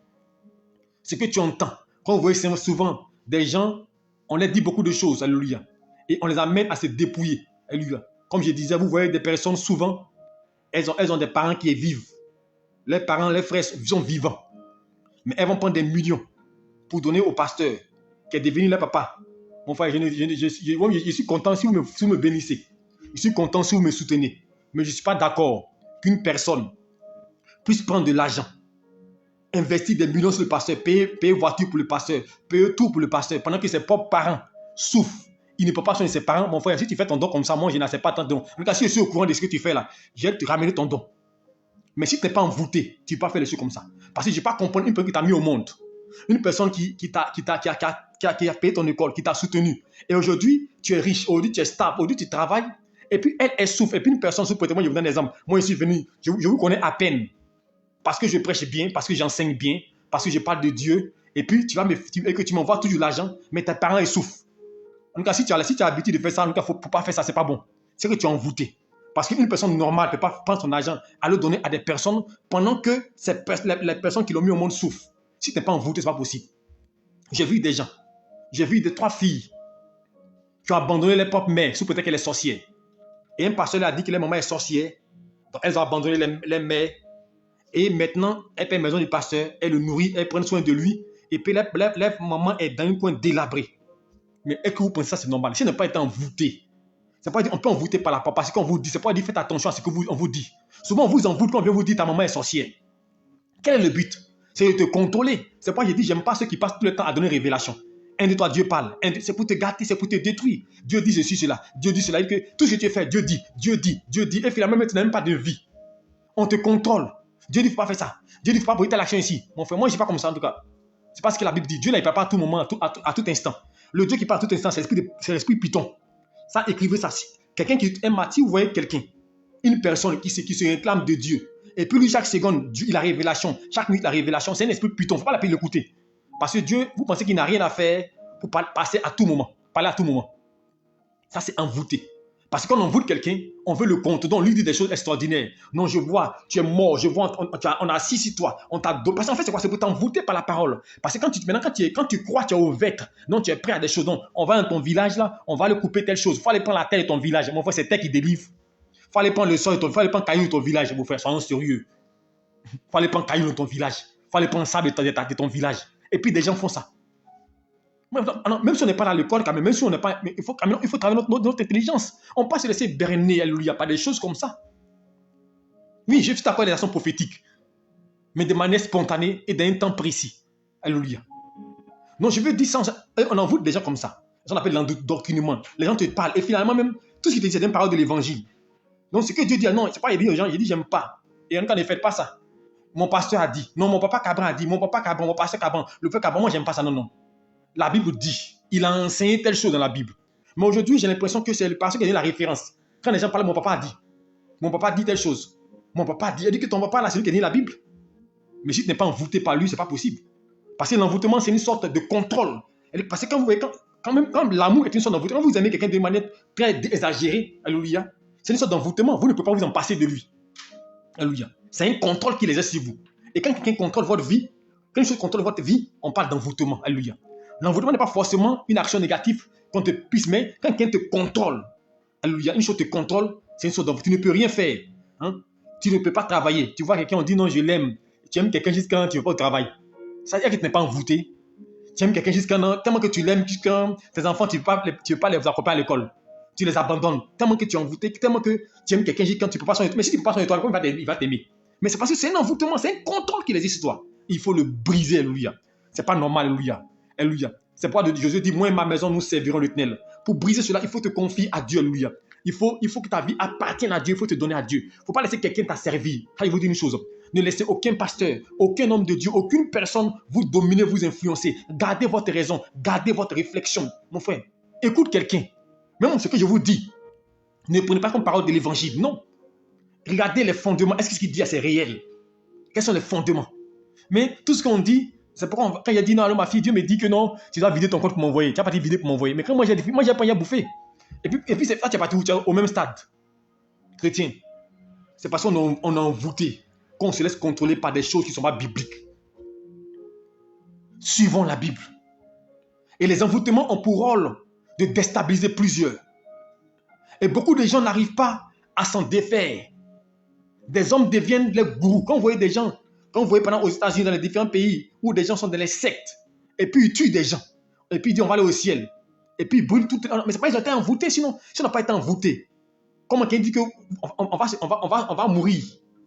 Ce que tu entends. Quand vous voyez souvent des gens, on leur dit beaucoup de choses, alléluia. Et on les amène à se dépouiller, alléluia. Comme je disais, vous voyez des personnes souvent, elles ont des parents qui vivent. Les parents, les frères sont vivants. Mais elles vont prendre des millions pour donner au pasteur qui est devenu leur papa. Mon frère, je suis content si vous me bénissez. Je suis content si vous me soutenez. Mais je ne suis pas d'accord qu'une personne puisse prendre de l'argent, investir des millions sur le pasteur, payer voiture pour le pasteur, payer tout pour le pasteur, pendant que ses propres parents souffrent. Il ne peut pas soigner ses parents. Mon frère, si tu fais ton don comme ça, moi, je n'accepte pas ton don. En tout cas, si je suis au courant de ce que tu fais là, je vais te ramener ton don. Mais si tu n'es pas envoûté, tu ne peux pas faire les choses comme ça. Parce que je ne vais pas comprendre une personne qui t'a mis au monde. Une personne qui a payé ton école, qui t'a soutenu. Et aujourd'hui, tu es riche, aujourd'hui, tu es stable, aujourd'hui, tu travailles. Et puis, elle souffre. Et puis, une personne souffre. Moi, je vous donne un exemple. Moi, je suis venu, je vous connais à peine. Parce que je prêche bien, parce que j'enseigne bien, parce que je parle de Dieu. Et puis, tu m'envoies toujours l'argent, mais tes parents, ils souffrent. En tout cas, si tu as l'habitude de faire ça, en tout cas, il ne faut pas faire ça, ce n'est pas bon. C'est que tu es envoûté. Parce qu'une personne normale ne peut pas prendre son argent à le donner à des personnes pendant que les personnes qui l'ont mis au monde souffrent. Si tu n'es pas envoûté, ce n'est pas possible. J'ai vu des gens. J'ai vu 3 filles qui ont abandonné leur propre mère sous peut-être qu'elle est sorcière. Et un pasteur leur a dit que leur maman est sorcière. Donc, elles ont abandonné les mères. Et maintenant, elle paie la maison du pasteur, elle le nourrit, elle prend soin de lui. Et puis, la maman est dans un coin délabré. Mais est-ce que vous pensez que ça, c'est normal? Si elle n'a pas été envoûtée, c'est pas dit, on peut envoûter par la parole. Parce qu'on vous dit, c'est pas dit, faites attention à ce qu'on vous dit. Souvent, on vous envoûte quand on vient vous dire ta maman est sorcière. Quel est le but? C'est de te contrôler. C'est pas, j'ai dit, j'aime pas ceux qui passent tout le temps à donner révélation. Un de toi, Dieu parle. C'est pour te gâter, c'est pour te détruire. Dieu dit ceci, cela. Dieu dit cela. Que tout ce que tu fais, Dieu dit, Dieu dit, Dieu dit. Et finalement, tu n'as même pas de vie. On te contrôle. Dieu dit, il ne faut pas faire ça. Dieu dit, il ne faut pas brûler telle action ici. Mon frère, moi, je ne suis pas comme ça en tout cas. C'est pas ce que la Bible dit. Dieu, là, il ne parle pas à tout moment, à tout instant. Le Dieu qui parle à tout instant, c'est l'esprit Python. Ça, écrivez ça. Quelqu'un qui est Matthieu, vous voyez quelqu'un, une personne qui se réclame de Dieu. Et puis lui, chaque seconde, Dieu, il a révélation. Chaque minute, la révélation. C'est un esprit Python. Il ne faut pas la payer l'écouter. Parce que Dieu, vous pensez qu'il n'a rien à faire pour passer à tout moment. Parler à tout moment. Ça, c'est envoûté. Parce que quand on envoûte quelqu'un, on veut le compte. Donc, on lui dit des choses extraordinaires. Non, je vois, tu es mort, je vois, on a assis sur toi. Parce qu'en fait, c'est quoi? C'est pour t'envoûter par la parole. Parce que quand tu crois, tu es ouvert. Non, tu es prêt à des choses. Donc, on va dans ton village là, on va aller couper telle chose. Il faut aller prendre la terre de ton village. Mon frère, c'est terre qui délivre. Il faut aller prendre le sol, il faut aller prendre caillou de ton village. Mon frère, soyons sérieux. Il faut aller prendre caillou de ton village. Il faut aller prendre sable de ton village. Et puis, des gens font ça. Même si on n'est pas dans l'école, même si on n'est pas, il faut travailler notre intelligence. On ne peut pas se laisser berner, alléluia, pas des choses comme ça. Oui, je suis d'accord des actions prophétiques, mais de manière spontanée et d'un temps précis. Alléluia. Non, je veux dire, on envoûte des gens comme ça. Ça, on appelle l'endoctrinement. Les gens te parlent et finalement, même, tout ce qui te dit, c'est une parole de l'évangile. Donc, ce que Dieu dit, non, c'est pas, il dit aux gens, il dit, j'aime pas. Et en tout cas, ne faites pas ça. Mon pasteur a dit, non, mon papa Cabran a dit, mon pasteur Cabran, le frère Cabran, moi, j'aime pas ça, non, non. La Bible dit, il a enseigné telle chose dans la Bible. Mais aujourd'hui, j'ai l'impression que c'est le pasteur qui a donné la référence. Quand les gens parlent, mon papa a dit. Mon papa dit telle chose. Mon papa a dit. Il dit que ton papa, là, c'est lui qui a donné la Bible. Mais si tu n'es pas envoûté par lui, ce n'est pas possible. Parce que l'envoûtement, c'est une sorte de contrôle. Parce que quand l'amour est une sorte d'envoûtement, quand vous aimez quelqu'un de manière très exagérée, alléluia, C'est une sorte d'envoûtement. Vous ne pouvez pas vous en passer de lui. Alléluia. C'est un contrôle qu'il exerce sur vous. Et quand quelqu'un contrôle votre vie, quand une chose contrôle votre vie, on parle d'envoûtement. Alléluia. L'envoûtement n'est pas forcément une action négative qu'on te puisse, mais quand quelqu'un te contrôle, alléluia, une chose te contrôle, c'est une chose d'envoûtement. Tu ne peux rien faire. Hein? Tu ne peux pas travailler. Tu vois quelqu'un, on dit non, je l'aime. Tu aimes quelqu'un jusqu'à quand tu ne vas pas au travail. Ça veut dire que tu n'es pas envoûté. Tu aimes quelqu'un jusqu'à tellement que tu l'aimes, jusqu'à tes enfants, tu ne peux pas les accompagner à l'école. Tu les abandonnes. Tellement que tu es envoûté, tellement que tu aimes quelqu'un jusqu'à quand tu ne peux pas son étoile. Mais si tu ne peux pas son étoile, il va t'aimer. Mais c'est parce que c'est un envoûtement, c'est un contrôle qu'il existe sur toi. Il faut le briser, alléluia. C'est pas normal, alléluia. Alléluia. C'est pourquoi Jésus dit, moi et ma maison, nous servirons l'Éternel. Pour briser cela, il faut te confier à Dieu, alléluia. Il faut que ta vie appartienne à Dieu, il faut te donner à Dieu. Il ne faut pas laisser quelqu'un t'asservir. Ça, il vous dit une chose. Ne laissez aucun pasteur, aucun homme de Dieu, aucune personne vous dominer, vous influencer. Gardez votre raison, gardez votre réflexion. Mon frère, écoute quelqu'un. Même ce que je vous dis, ne prenez pas comme parole de l'évangile, non. Regardez les fondements. Est-ce que ce qu'il dit, c'est réel? Quels sont les fondements? Mais tout ce qu'on dit, c'est pourquoi quand il a dit non, alors ma fille, Dieu me dit que non, tu dois vider ton compte pour m'envoyer. Tu n'as pas dit vider pour m'envoyer. Mais quand moi j'ai pas à bouffer. Et puis c'est ça, tu n'es pas au même stade. Chrétien, c'est parce qu'on est envoûté qu'on se laisse contrôler par des choses qui ne sont pas bibliques. Suivons la Bible. Et les envoûtements ont pour rôle de déstabiliser plusieurs. Et beaucoup de gens n'arrivent pas à s'en défaire. Des hommes deviennent les gourous. Quand vous voyez des gens, quand vous voyez pendant aux États-Unis, dans les différents pays, où des gens sont dans les sectes, et puis ils tuent des gens, et puis ils disent on va aller au ciel, et puis ils brûlent tout. Mais c'est pas qu'ils ont été envoûtés, sinon, si on n'a pas été envoûtés, comment quelqu'un dit qu'on va mourir,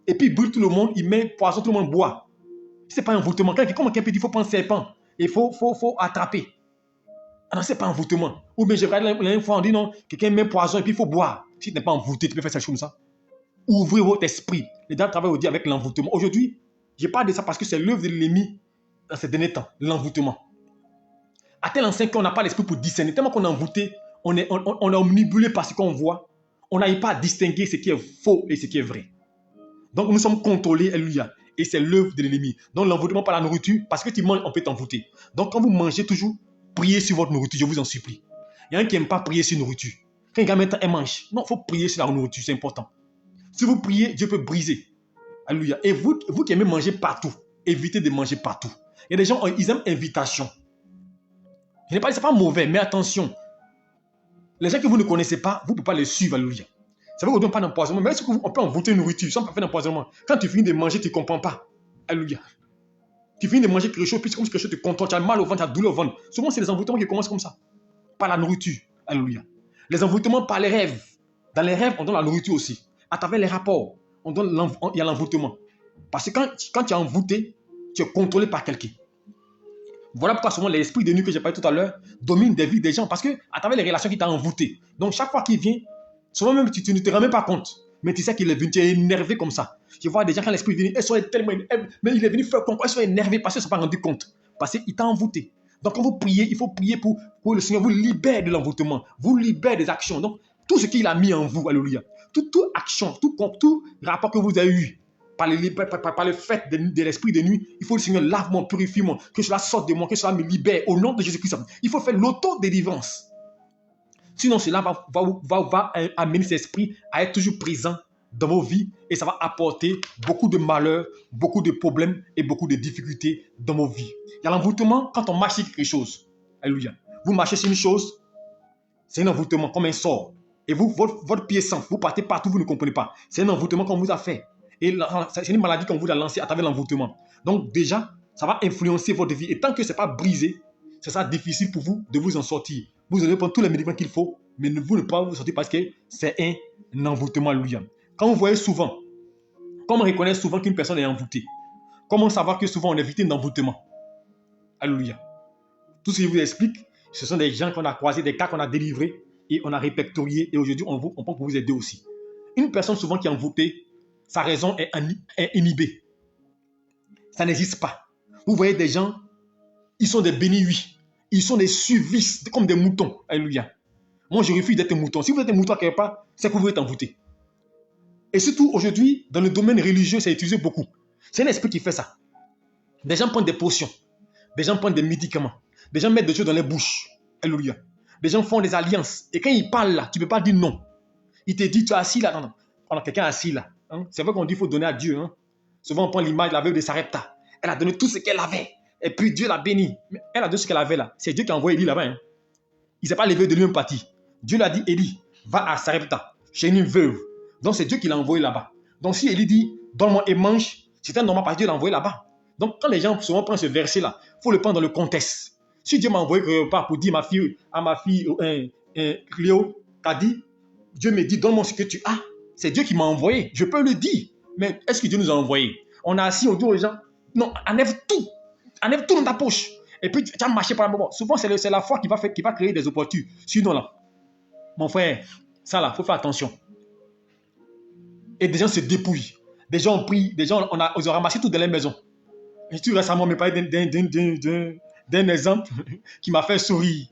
et puis il brûle tout le monde, il met poison, tout le monde boit. C'est pas un envoûtement. Comment quelqu'un peut dire qu'il faut prendre un serpent, il faut attraper. Ah non, c'est pas un envoûtement. Ou bien j'ai regardé une fois, on dit non, quelqu'un met poison, et puis il faut boire. Si tu n'es pas envoûté, tu peux faire ça comme ça. Ouvrez votre esprit. Les gens travaillent aujourd'hui avec l'envoûtement. Aujourd'hui, je parle de ça parce que c'est l'œuvre de l'ennemi dans ces derniers temps, l'envoûtement. À tel enseigne qu'on n'a pas l'esprit pour discerner. Tellement qu'on est envoûté, on est omnibulé par ce qu'on voit. On n'arrive pas à distinguer ce qui est faux et ce qui est vrai. Donc nous sommes contrôlés, alléluia. Et c'est l'œuvre de l'ennemi. Donc l'envoûtement par la nourriture, parce que tu manges, on peut t'envoûter. Donc quand vous mangez toujours, priez sur votre nourriture, je vous en supplie. Il y a un qui n'aime pas prier sur nourriture. Quand un gars maintenant mange, non, il faut prier sur la nourriture, c'est important. Si vous priez, Dieu peut briser. Alléluia. Et vous qui aimez manger partout, évitez de manger partout. Il y a des gens, ils aiment invitation. Je n'ai pas dit, ce n'est pas mauvais, mais attention. Les gens que vous ne connaissez pas, vous ne pouvez pas les suivre. Alléluia. Ça veut dire qu'on ne donne pas d'empoisonnement. Mais est-ce qu'on peut envoûter une nourriture sans faire d'empoisonnement? Quand tu finis de manger, tu ne comprends pas. Alléluia. Tu finis de manger quelque chose, puis comme quelque chose te contrôle, tu as mal au ventre, tu as douleur au ventre. Souvent, c'est les envoûtements qui commencent comme ça. Par la nourriture. Alléluia. Les envoûtements par les rêves. Dans les rêves, on donne la nourriture aussi. À travers les rapports, il y a l'envoûtement. Parce que quand tu es envoûté, tu es contrôlé par quelqu'un. Voilà pourquoi souvent l'esprit de nuit que j'ai parlé tout à l'heure domine des vies des gens. Parce que à travers les relations qu'il t'a envoûté. Donc chaque fois qu'il vient, souvent même tu ne te rends même pas compte. Mais tu sais qu'il est venu, tu es énervé comme ça. Je vois des gens quand l'esprit vient, ils sont tellement énervés. Mais il est venu faire comme quoi ils sont énervés parce qu'ils ne se sont pas rendus compte. Parce qu'il t'a envoûté. Donc quand vous priez, il faut prier pour que le Seigneur vous libère de l'envoûtement. Vous libère des actions. Donc tout ce qu'il a mis en vous, alléluia. Toute action, tout rapport que vous avez eu par le fait de l'esprit de nuit, il faut le Seigneur lave-moi, purifie-moi, que cela sorte de moi, que cela me libère au nom de Jésus-Christ. Il faut faire l'auto-délivrance. Sinon, cela va amener cet esprit à être toujours présent dans vos vies et ça va apporter beaucoup de malheurs, beaucoup de problèmes et beaucoup de difficultés dans vos vies. Il y a l'envoûtement quand on marche sur quelque chose. Alléluia. Vous marchez sur une chose, c'est un envoûtement comme un sort. Et vous, votre pied sent, vous partez partout, vous ne comprenez pas. C'est un envoûtement qu'on vous a fait. Et c'est une maladie qu'on vous a lancée à travers l'envoûtement. Donc déjà, ça va influencer votre vie. Et tant que ce n'est pas brisé, ce sera difficile pour vous de vous en sortir. Vous allez prendre tous les médicaments qu'il faut, mais vous ne pouvez pas vous sortir parce que c'est un envoûtement, alléluia. Quand vous voyez souvent, comment reconnaître souvent qu'une personne est envoûtée? Comment savoir que souvent on est victime d'envoûtement? Alléluia. Tout ce que je vous explique, ce sont des gens qu'on a croisés, des cas qu'on a délivrés et on a répertorié. Et aujourd'hui, on peut vous aider aussi. Une personne souvent qui est envoûtée, sa raison est inhibée. Ça n'existe pas. Vous voyez des gens, ils sont des bénis-oui. Ils sont des suivis, comme des moutons. Alléluia. Moi, je refuse d'être un mouton. Si vous êtes un mouton quelque part, c'est que vous êtes envoûté. Et surtout, aujourd'hui, dans le domaine religieux, c'est utilisé beaucoup. C'est un esprit qui fait ça. Des gens prennent des potions. Des gens prennent des médicaments. Des gens mettent des choses dans les bouches. Alléluia. Des gens font des alliances. Et quand ils parlent là, tu ne peux pas dire non. Il te dit, tu es assis là. Non, non. Pendant quelqu'un est assis là. Hein? C'est vrai qu'on dit qu'il faut donner à Dieu. Hein? Souvent, on prend l'image de la veuve de Sarepta. Elle a donné tout ce qu'elle avait. Et puis, Dieu l'a bénie. Mais elle a donné ce qu'elle avait là. C'est Dieu qui a envoyé Élie là-bas. Hein? Il ne s'est pas levé de lui-même parti. Dieu lui a dit, Élie, va à Sarepta, chez une veuve. Donc, c'est Dieu qui l'a envoyé là-bas. Donc, si Élie dit, donne-moi et mange, c'est un normal parce que Dieu l'a envoyé là-bas. Donc, quand les gens souvent prennent ce verset-là, il faut le prendre dans le contexte. Si Dieu m'a envoyé quelque part pour dire à ma fille Cléo, qu'a dit, Dieu me dit, donne-moi ce que tu as. C'est Dieu qui m'a envoyé. Je peux le dire. Mais est-ce que Dieu nous a envoyé? On a assis, on dit aux gens, non, enlève tout. Enlève tout dans ta poche. Et puis, tu as marché par un moment. Souvent, c'est la foi qui va créer des opportunités. Sinon, là, mon frère, ça là, il faut faire attention. Et des gens se dépouillent. Des gens ont pris, ils ont ramassé tout dans les maisons. Et tu récemment me parlais d'un exemple qui m'a fait sourire.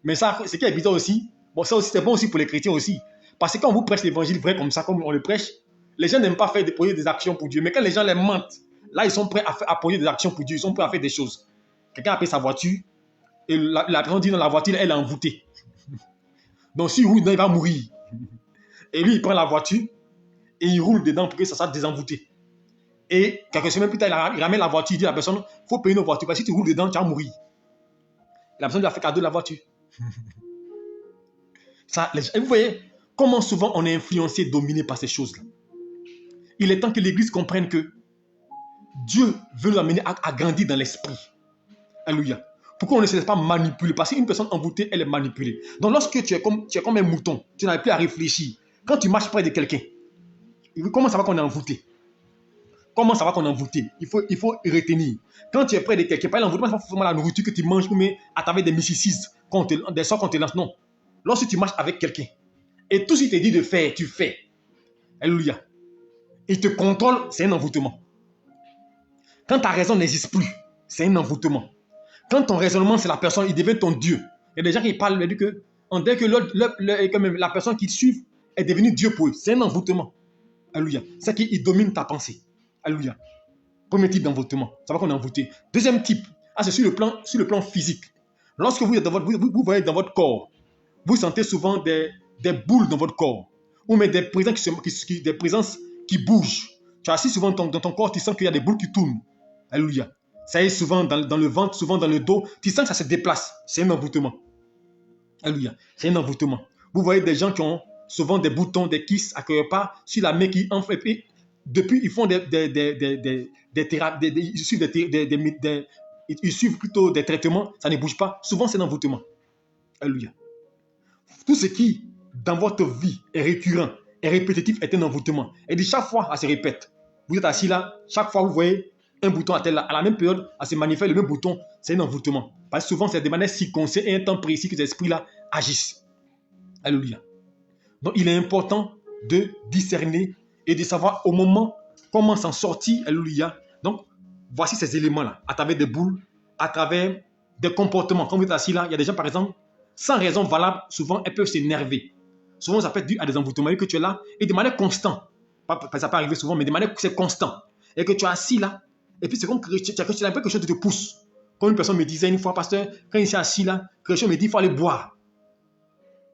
Mais ça, ce qui est bizarre aussi, bon, ça aussi, c'est bon aussi pour les chrétiens aussi. Parce que quand on vous prêche l'évangile vrai comme ça, comme on le prêche, les gens n'aiment pas faire poser des actions pour Dieu. Mais quand les gens les mentent, là, ils sont prêts à poser des actions pour Dieu. Ils sont prêts à faire des choses. Quelqu'un a pris sa voiture et la personne dit dans la voiture, elle est envoûtée. Donc, s'il roule dedans, il va mourir. Et lui, il prend la voiture et il roule dedans pour que ça soit désenvoûté. Et quelques semaines plus tard, il ramène la voiture, il dit à la personne, il faut payer nos voitures, parce que si tu roules dedans, tu vas mourir. Et la personne lui a fait cadeau de la voiture. Ça, vous voyez comment souvent on est influencé, dominé par ces choses-là. Il est temps que l'Église comprenne que Dieu veut nous amener à grandir dans l'esprit. Alléluia. Pourquoi on ne se laisse pas manipuler? Parce qu'une personne envoûtée, elle est manipulée. Donc lorsque tu es comme un mouton, tu n'arrives plus à réfléchir. Quand tu marches près de quelqu'un, comment ça va qu'on est envoûté? Comment ça va qu'on est envoûté? Il faut retenir. Quand tu es près de quelqu'un, pas l'envoûtement, ce n'est pas forcément la nourriture que tu manges, mais à travers des mysticismes, des sorts qu'on te lance. Non. Lorsque tu marches avec quelqu'un, et tout ce qu'il te dit de faire, tu fais. Alléluia. Il te contrôle, c'est un envoûtement. Quand ta raison n'existe plus, c'est un envoûtement. Quand ton raisonnement, c'est la personne, il devient ton Dieu. Il y a des gens qui parlent, ils disent que la personne qu'ils suivent est devenue Dieu pour eux. C'est un envoûtement. Alléluia. C'est qu'il domine ta pensée. Alléluia. Premier type d'envoûtement. Ça va qu'on est envoûté. Deuxième type, c'est sur le plan physique. Lorsque vous voyez dans votre corps, vous sentez souvent des boules dans votre corps. Ou même des présences qui bougent. Tu as assis souvent dans ton corps, tu sens qu'il y a des boules qui tournent. Alléluia. Ça est souvent dans le ventre, souvent dans le dos. Tu sens que ça se déplace. C'est un envoûtement. Alléluia. C'est un envoûtement. Vous voyez des gens qui ont souvent des boutons, des kystes à quelque part sur la main qui enflent. Et puis, depuis, ils font des thérapies, ils suivent plutôt des traitements. Ça ne bouge pas. Souvent, c'est un envoûtement. Alléluia. Tout ce qui, dans votre vie, est récurrent, est répétitif, est un envoûtement. Et de chaque fois, ça se répète. Vous êtes assis là, chaque fois, vous voyez un bouton à la même période, à se manifeste le même bouton, c'est un envoûtement. Parce que souvent, c'est de manière circonstanciée et un temps précis que ces esprits-là agissent. Alléluia. Donc, il est important de discerner et de savoir au moment comment s'en sortir. Alléluia. Donc, voici ces éléments-là, à travers des boules, à travers des comportements. Quand vous êtes assis là, il y a des gens, par exemple, sans raison valable, souvent, elles peuvent s'énerver. Souvent, ça peut être dû à des envoûtements que tu es là et de manière constante. Ça peut arriver souvent, mais de manière c'est constant. Et que tu es assis là, et puis c'est comme que tu as l'impression que quelque chose te pousse. Comme une personne me disait une fois, pasteur, quand il s'est assis là, quelque chose me dit, il faut aller boire.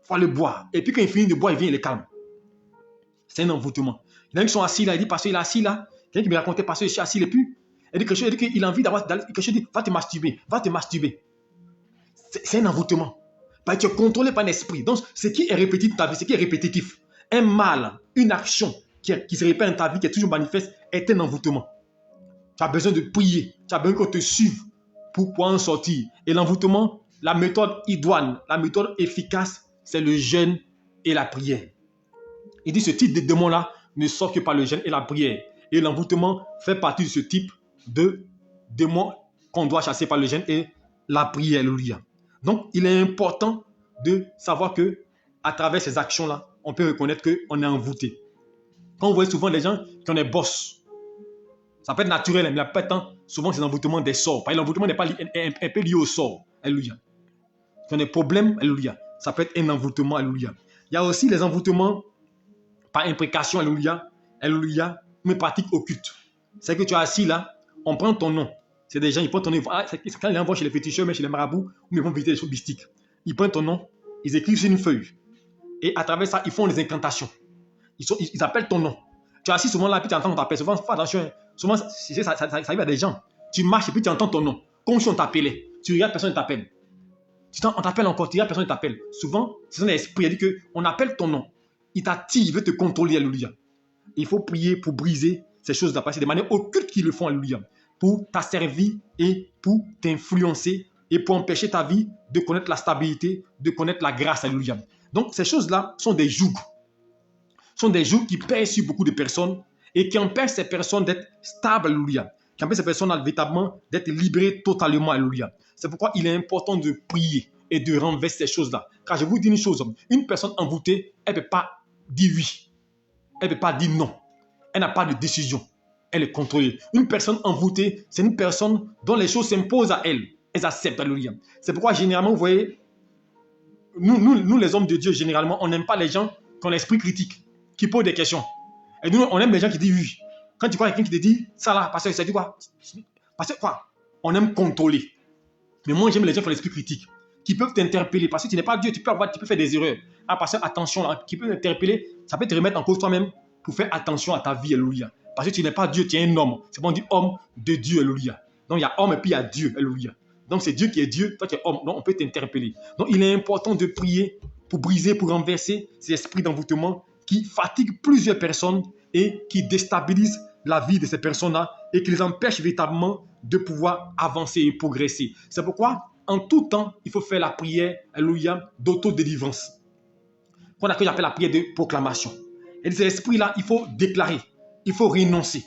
Il faut aller boire. Et puis quand il finit de boire, il vient, il est calme. C'est un envoûtement. Il y en a qui sont assis là, il dit, pasteur, il est assis là. Quelqu'un qui me racontait, pasteur, je suis assis, il est plus. Il dit quelque chose, il dit qu'il a envie d'avoir, quelque chose, dit, va te masturber, va te masturber. C'est un envoûtement. Parce que tu es contrôlé par un esprit. Donc, ce qui est répétitif dans ta vie, ce qui est répétitif, un mal, une action qui se répète dans ta vie, qui est toujours manifeste, est un envoûtement. Tu as besoin de prier. Tu as besoin qu'on te suive pour pouvoir en sortir. Et l'envoûtement, la méthode idoine, la méthode efficace, c'est le jeûne et la prière. Il dit ce type de démon-là ne sort que par le jeûne et la prière. Et l'envoûtement fait partie de ce type de démon qu'on doit chasser par le jeûne et la prière. Alléluia. Donc, il est important de savoir que à travers ces actions-là, on peut reconnaître qu'on est envoûté. Quand vous voyez souvent les gens qui ont des bosses, ça peut être naturel, mais la plupart du temps, souvent c'est l'envoûtement des sorts. Parce que l'envoûtement n'est pas un peu lié au sort. Alléluia. Quand on a des problèmes, alléluia. Ça peut être un envoûtement, alléluia. Il y a aussi les envoûtements par imprécation, alléluia. Alléluia. Mais pratique occulte. C'est que tu es assis là, on prend ton nom. C'est des gens, ils prennent ton nom. C'est quand ils envoient chez les féticheurs, mais chez les marabouts, ou ils vont visiter les choses mystiques. Ils prennent ton nom, ils écrivent sur une feuille. Et à travers ça, ils font des incantations. Ils appellent ton nom. Tu es assis souvent là, puis tu entends qu'on t'appelle. Souvent, fais attention. Souvent, ça arrive à des gens. Tu marches et puis tu entends ton nom. Comme si on t'appelait. Tu regardes, personne ne t'appelle. On t'appelle encore, tu regardes, personne ne t'appelle. Souvent, c'est un esprit. Il dit qu'on appelle ton nom. Il t'attire, il veut te contrôler, alléluia. Il faut prier pour briser ces choses-là. Parce que c'est de manière occulte qu'ils le font, alléluia. Pour t'asservir et pour t'influencer et pour empêcher ta vie de connaître la stabilité, de connaître la grâce, alléluia. Donc, ces choses-là sont des jougs. Sont des jougs qui pèsent sur beaucoup de personnes et qui empêchent ces personnes d'être stables, alléluia. Qui empêchent ces personnes véritablement d'être libérées totalement, alléluia. C'est pourquoi il est important de prier et de renverser ces choses-là. Car je vous dis une chose, une personne envoûtée, elle ne peut pas dire oui. Elle ne peut pas dire non. Elle n'a pas de décision. Elle est contrôlée. Une personne envoûtée, c'est une personne dont les choses s'imposent à elle. Elle accepte, alléluia. C'est pourquoi généralement, vous voyez, nous les hommes de Dieu, généralement, on n'aime pas les gens qui ont l'esprit critique, qui posent des questions. Et nous, on aime les gens qui disent oui. Quand tu vois quelqu'un qui te dit, ça là, parce que ça dit quoi? Parce que quoi? On aime contrôler. Mais moi, j'aime les gens qui ont l'esprit critique, qui peuvent t'interpeller. Parce que tu n'es pas Dieu, tu peux faire des erreurs. Ah, parce que attention, là, qui peut t'interpeller, ça peut te remettre en cause toi-même pour faire attention à ta vie, alléluia. Parce que tu n'es pas Dieu, tu es un homme. C'est bon, on dit homme de Dieu, alléluia. Donc, il y a homme et puis il y a Dieu, alléluia. Donc, c'est Dieu qui est Dieu, toi tu es homme. Donc, on peut t'interpeller. Donc, il est important de prier pour briser, pour renverser ces esprits d'envoûtement qui fatiguent plusieurs personnes et qui déstabilisent la vie de ces personnes-là et qui les empêchent véritablement de pouvoir avancer et progresser. C'est pourquoi, en tout temps, il faut faire la prière, alléluia, d'autodélivrance. Qu'on appelle la prière de proclamation. Et ces esprits-là, il faut déclarer, il faut renoncer.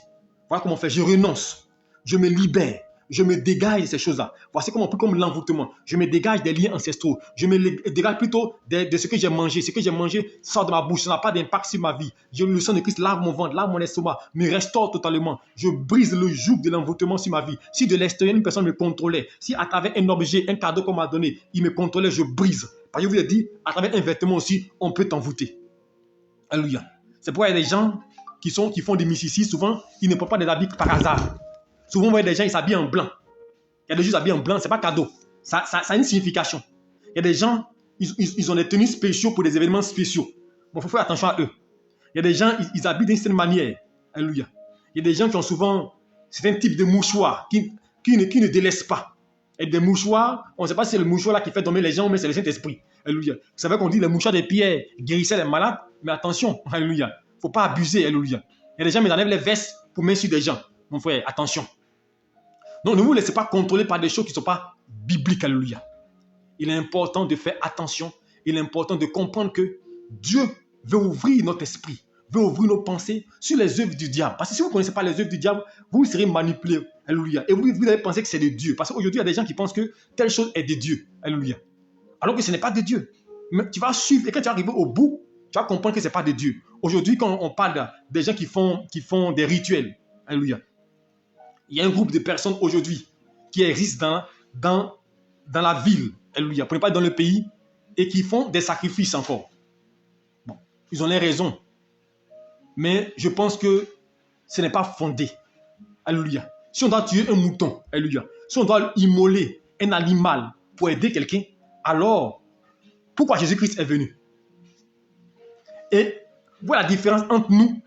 Voilà comment on fait. Je renonce, je me libère, je me dégage de ces choses-là. Voici comment on peut, comme l'envoûtement. Je me dégage des liens ancestraux. Je me dégage plutôt de ce que j'ai mangé. Ce que j'ai mangé sort de ma bouche. Ça n'a pas d'impact sur ma vie. Le sang de Christ lave mon ventre, lave mon estomac, me restaure totalement. Je brise le joug de l'envoûtement sur ma vie. Si de l'extérieur, une personne me contrôlait, si à travers un objet, un cadeau qu'on m'a donné, il me contrôlait, je brise. Parce que je vous ai dit, à travers un vêtement aussi, on peut t'envoûter. Alléluia. C'est pourquoi il y a des gens qui font des mysticismes. Souvent, ils ne portent pas des habits par hasard. Souvent, vous voyez des gens, ils s'habillent en blanc. Il y a des gens qui s'habillent en blanc, ce n'est pas cadeau. Ça a une signification. Il y a des gens, ils ont des tenues spéciaux pour des événements spéciaux. Bon, il faut faire attention à eux. Il y a des gens, ils habillent d'une certaine manière. Alléluia. Il y a des gens qui ont souvent certains types de mouchoirs qui ne délaissent pas. Et des mouchoirs, on ne sait pas si c'est le mouchoir là qui fait tomber les gens, mais c'est le Saint-Esprit. Alléluia. Vous savez qu'on dit le mouchoir des pierres guérissait les malades, mais attention, alléluia. Il ne faut pas abuser, alléluia. Il y a des gens qui enlèvent les vestes pour mettre sur des gens. Mon frère, attention. Donc, ne vous laissez pas contrôler par des choses qui ne sont pas bibliques, alléluia. Il est important de faire attention. Il est important de comprendre que Dieu veut ouvrir notre esprit, veut ouvrir nos pensées sur les œuvres du diable. Parce que si vous ne connaissez pas les œuvres du diable, vous serez manipulé, alléluia. Et vous allez penser que c'est de Dieu. Parce qu'aujourd'hui, il y a des gens qui pensent que telle chose est de Dieu, alléluia. Alors que ce n'est pas de Dieu. Mais tu vas suivre et quand tu vas arriver au bout, tu vas comprendre que ce n'est pas de Dieu. Aujourd'hui, quand on parle des gens qui font des rituels, alléluia. Il y a un groupe de personnes aujourd'hui qui existent dans la ville, alléluia, pour ne pas dans le pays, et qui font des sacrifices encore. Bon, ils ont les raisons. Mais je pense que ce n'est pas fondé. Alléluia. Si on doit tuer un mouton, alléluia, si on doit immoler un animal pour aider quelqu'un, alors pourquoi Jésus-Christ est venu? Et voilà la différence entre nous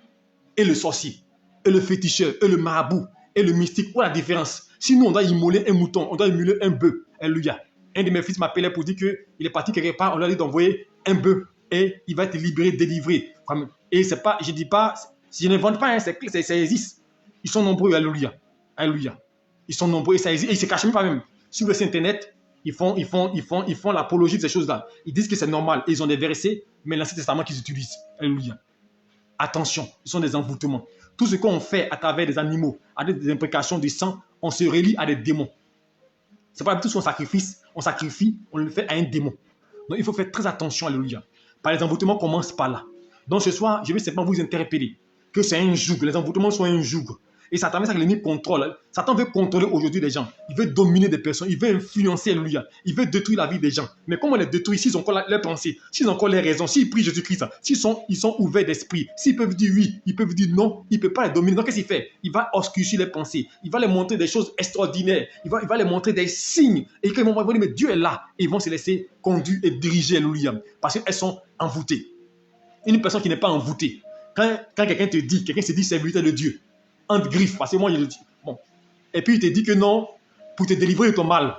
et le sorcier, et le féticheur, et le marabout, et le mystique. Voilà la différence. Si nous, on doit immoler un mouton, on doit immoler un bœuf, alléluia. Un de mes fils m'appelait pour dire qu'il est parti quelque part, on lui a dit d'envoyer un bœuf et il va être libéré, délivré. Et c'est pas, je dis pas, je n'invente pas, hein, ça existe. Ils sont nombreux, alléluia. Alléluia. Ils sont nombreux et ça existe. Et ils ne se cachent même pas même. Sur le site internet, ils font l'apologie de ces choses-là. Ils disent que c'est normal. Et ils ont des versets, mais l'Ancien Testament qu'ils utilisent. Alléluia. Attention, ce sont des envoûtements. Tout ce qu'on fait à travers des animaux, avec des imprécations de sang, on se relie à des démons. C'est pas tout ce qu'on sacrifie, on le fait à un démon. Donc il faut faire très attention, alléluia. Par les envoûtements, commence par là. Donc ce soir, je vais simplement vous interpeller que c'est un joug, les envoûtements sont un joug. Et Satan, ça que l'ennemi contrôle. Satan veut contrôler aujourd'hui les gens. Il veut dominer des personnes. Il veut influencer, alléluia. Il veut détruire la vie des gens. Mais comment les détruire s'ils ont encore leurs pensées, s'ils ont encore les raisons, s'ils prient Jésus-Christ, ils sont ouverts d'esprit, s'ils peuvent dire oui, ils peuvent dire non, il ne peut pas les dominer. Donc qu'est-ce qu'il fait? Il va obscurcir les pensées. Il va les montrer des choses extraordinaires. Il va les montrer des signes. Et quand ils vont voir, mais Dieu est là. Et ils vont se laisser conduire et diriger, alléluia. Parce qu'elles sont envoûtées. Une personne qui n'est pas envoûtée. Quand quelqu'un te dit, quelqu'un se dit serviteur de Dieu, entre griffes, parce que moi je le dis, bon, et puis il te dit que non, pour te délivrer de ton mal,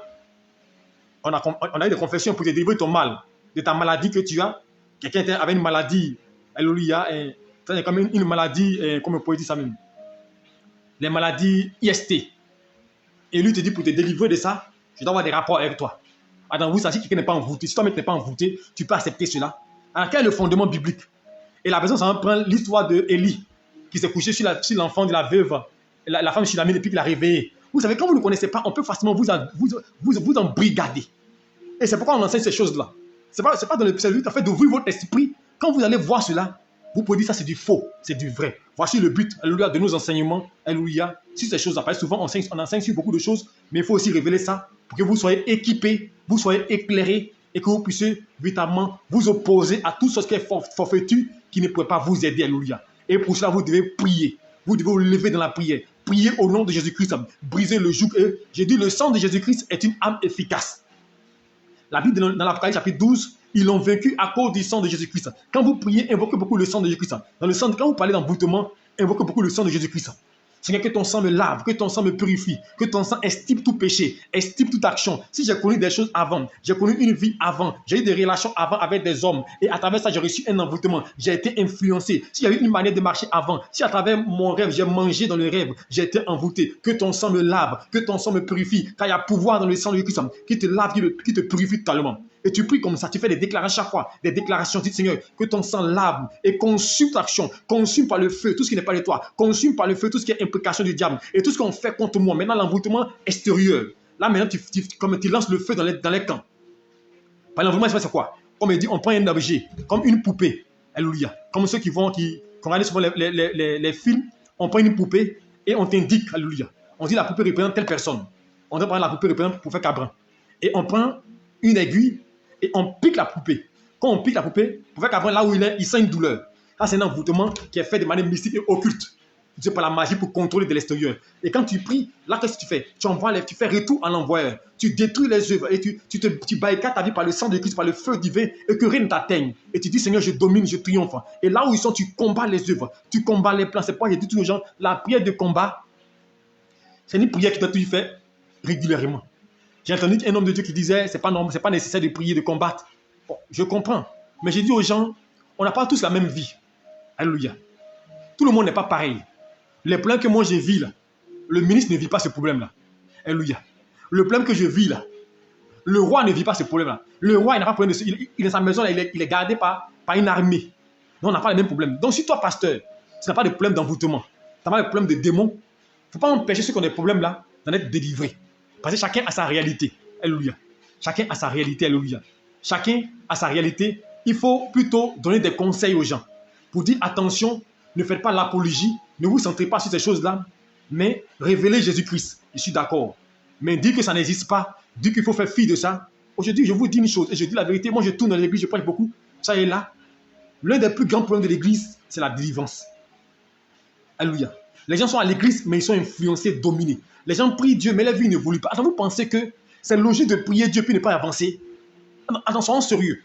on a eu des confessions pour te délivrer de ton mal, de ta maladie que tu as. Quelqu'un avait une maladie, alléluia, comme une maladie, comme on pourrait dire ça même, les maladies IST. Et lui te dit pour te délivrer de ça, je dois avoir des rapports avec toi. Attends, vous savez que quelqu'un n'est pas envoûté. Si toi-même n'es pas envoûté, tu peux accepter cela. Alors quel est le fondement biblique? Et la personne, ça prend l'histoire de Élie, qui s'est couché sur l'enfant de la veuve, la femme Shulamite, depuis qu'il l'a réveillé. Vous savez, quand vous ne connaissez pas, on peut facilement vous embrigader. Et c'est pourquoi on enseigne ces choses-là. C'est pas dans le but en fait d'ouvrir votre esprit. Quand vous allez voir cela, vous pouvez dire ça c'est du faux, c'est du vrai. Voici le but, alléluia, de nos enseignements, alléluia. Si ces choses apparaissent souvent, on enseigne sur beaucoup de choses, mais il faut aussi révéler ça pour que vous soyez équipés, vous soyez éclairés et que vous puissiez véritablement vous opposer à tout ce qui est forfaiture qui ne pourrait pas vous aider, alléluia. Et pour cela, vous devez prier. Vous devez vous lever dans la prière. Priez au nom de Jésus-Christ. Briser le joug. Et j'ai dit, le sang de Jésus-Christ est une âme efficace. La Bible, dans l'Apocalypse chapitre 12, ils l'ont vaincu à cause du sang de Jésus-Christ. Quand vous priez, invoquez beaucoup le sang de Jésus-Christ. Quand vous parlez d'envoûtement, invoquez beaucoup le sang de Jésus-Christ. Seigneur, que ton sang me lave, que ton sang me purifie, que ton sang extirpe tout péché, extirpe toute action. Si j'ai connu des choses avant, j'ai connu une vie avant, j'ai eu des relations avant avec des hommes, et à travers ça, j'ai reçu un envoûtement, j'ai été influencé. S'il y a eu une manière de marcher avant, si à travers mon rêve, j'ai mangé dans le rêve, j'ai été envoûté, que ton sang me lave, que ton sang me purifie, car il y a pouvoir dans le sang de Jésus-Christ qui te lave, qui te purifie totalement. Et tu pries comme ça, tu fais des déclarations chaque fois, des déclarations, dis Seigneur, que ton sang lave et consume ta action, consume par le feu tout ce qui n'est pas de toi, consume par le feu tout ce qui est implication du diable et tout ce qu'on fait contre moi. Maintenant, l'envoûtement extérieur. Là, maintenant, tu lances le feu dans les camps. Par l'envoûtement, c'est quoi? Comme il dit, on prend un objet, comme une poupée, alléluia. Comme ceux qui regardent souvent les films, on prend une poupée et on t'indique, alléluia. On dit la poupée représente telle personne. On doit prendre la poupée représente pour faire cabrin. Et on prend une aiguille et on pique la poupée. Quand on pique la poupée, pour faire qu'après, là où il sent une douleur. Ça, c'est un envoûtement qui est fait de manière mystique et occulte. Tu sais, par la magie pour contrôler de l'extérieur. Et quand tu pries, là, qu'est-ce que tu fais? Tu fais retour à l'envoyeur. Tu détruis les œuvres et tu barricades ta vie par le sang de Christ, par le feu divin et que rien ne t'atteigne. Et tu dis, Seigneur, je domine, je triomphe. Et là où ils sont, tu combats les œuvres. Tu combats les plans. C'est pourquoi j'ai dit aux gens, la prière de combat, c'est une prière qui doit être faite régulièrement. J'ai entendu un homme de Dieu qui disait, c'est pas normal, c'est pas nécessaire de prier, de combattre. Bon, je comprends. Mais j'ai dit aux gens, on n'a pas tous la même vie. Alléluia. Tout le monde n'est pas pareil. Les problèmes que moi je vis là, le ministre ne vit pas ce problème-là. Alléluia. Le problème que je vis là, le roi ne vit pas ce problème-là. Le roi, il n'a pas de problème. Il est à sa maison, là, il est gardé par une armée. Donc on n'a pas le même problème. Donc si toi, pasteur, tu n'as pas de problème d'envoûtement, tu n'as pas de problème de démons, il ne faut pas empêcher ceux qui ont des problèmes là d'en être délivrés. Parce que chacun a sa réalité. Alléluia. Chacun a sa réalité. Alléluia. Chacun a sa réalité. Il faut plutôt donner des conseils aux gens. Pour dire attention, ne faites pas l'apologie. Ne vous centrez pas sur ces choses-là. Mais révélez Jésus-Christ. Je suis d'accord. Mais dire que ça n'existe pas. Dire qu'il faut faire fi de ça. Aujourd'hui, je vous dis une chose. Et je dis la vérité. Moi, je tourne dans l'église. Je prêche beaucoup. Ça est là. L'un des plus grands problèmes de l'église, c'est la délivrance. Alléluia. Les gens sont à l'église, mais ils sont influencés, dominés. Les gens prient Dieu, mais la vie n'évolue pas. Attends, vous pensez que c'est logique de prier Dieu puis ne pas avancer? Attends, soyons sérieux.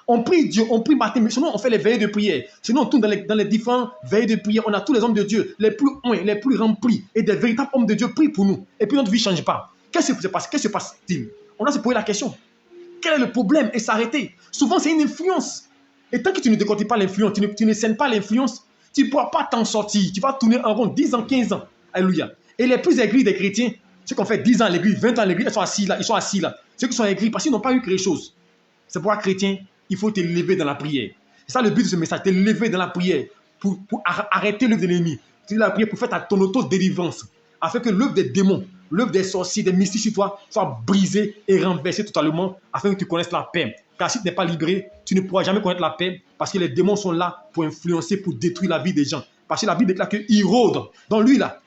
On prie Dieu, on prie matin, mais sinon on fait les veillées de prière. Sinon on tourne dans les différents veillées de prière. On a tous les hommes de Dieu, les plus oints, les plus remplis. Et des véritables hommes de Dieu prient pour nous. Et puis notre vie ne change pas. Qu'est-ce qui se passe? Qu'est-ce qui se passe-t-il? On a se poser la question. Quel est le problème? Et s'arrêter. Souvent c'est une influence. Et tant que tu ne décortiques pas l'influence, tu ne scènes pas l'influence, tu ne pourras pas t'en sortir. Tu vas tourner en rond 10 ans, 15 ans. Alléluia. Et les plus aigris des chrétiens, ceux qui ont fait 10 ans à l'église, 20 ans à l'église, ils sont assis là. Ceux qui sont aigris parce qu'ils n'ont pas eu quelque chose. C'est pourquoi, chrétien, il faut te lever dans la prière. C'est ça le but de ce message, te lever dans la prière pour arrêter l'œuvre de l'ennemi. Tu la prière pour faire ton auto-délivrance, afin que l'œuvre des démons, l'œuvre des sorciers, des mystiques sur toi soit brisée et renversée totalement, afin que tu connaisses la paix. Car si tu n'es pas libéré, tu ne pourras jamais connaître la paix, parce que les démons sont là pour influencer, pour détruire la vie des gens. Parce que la Bible déclare qu'il rôde dans lui là.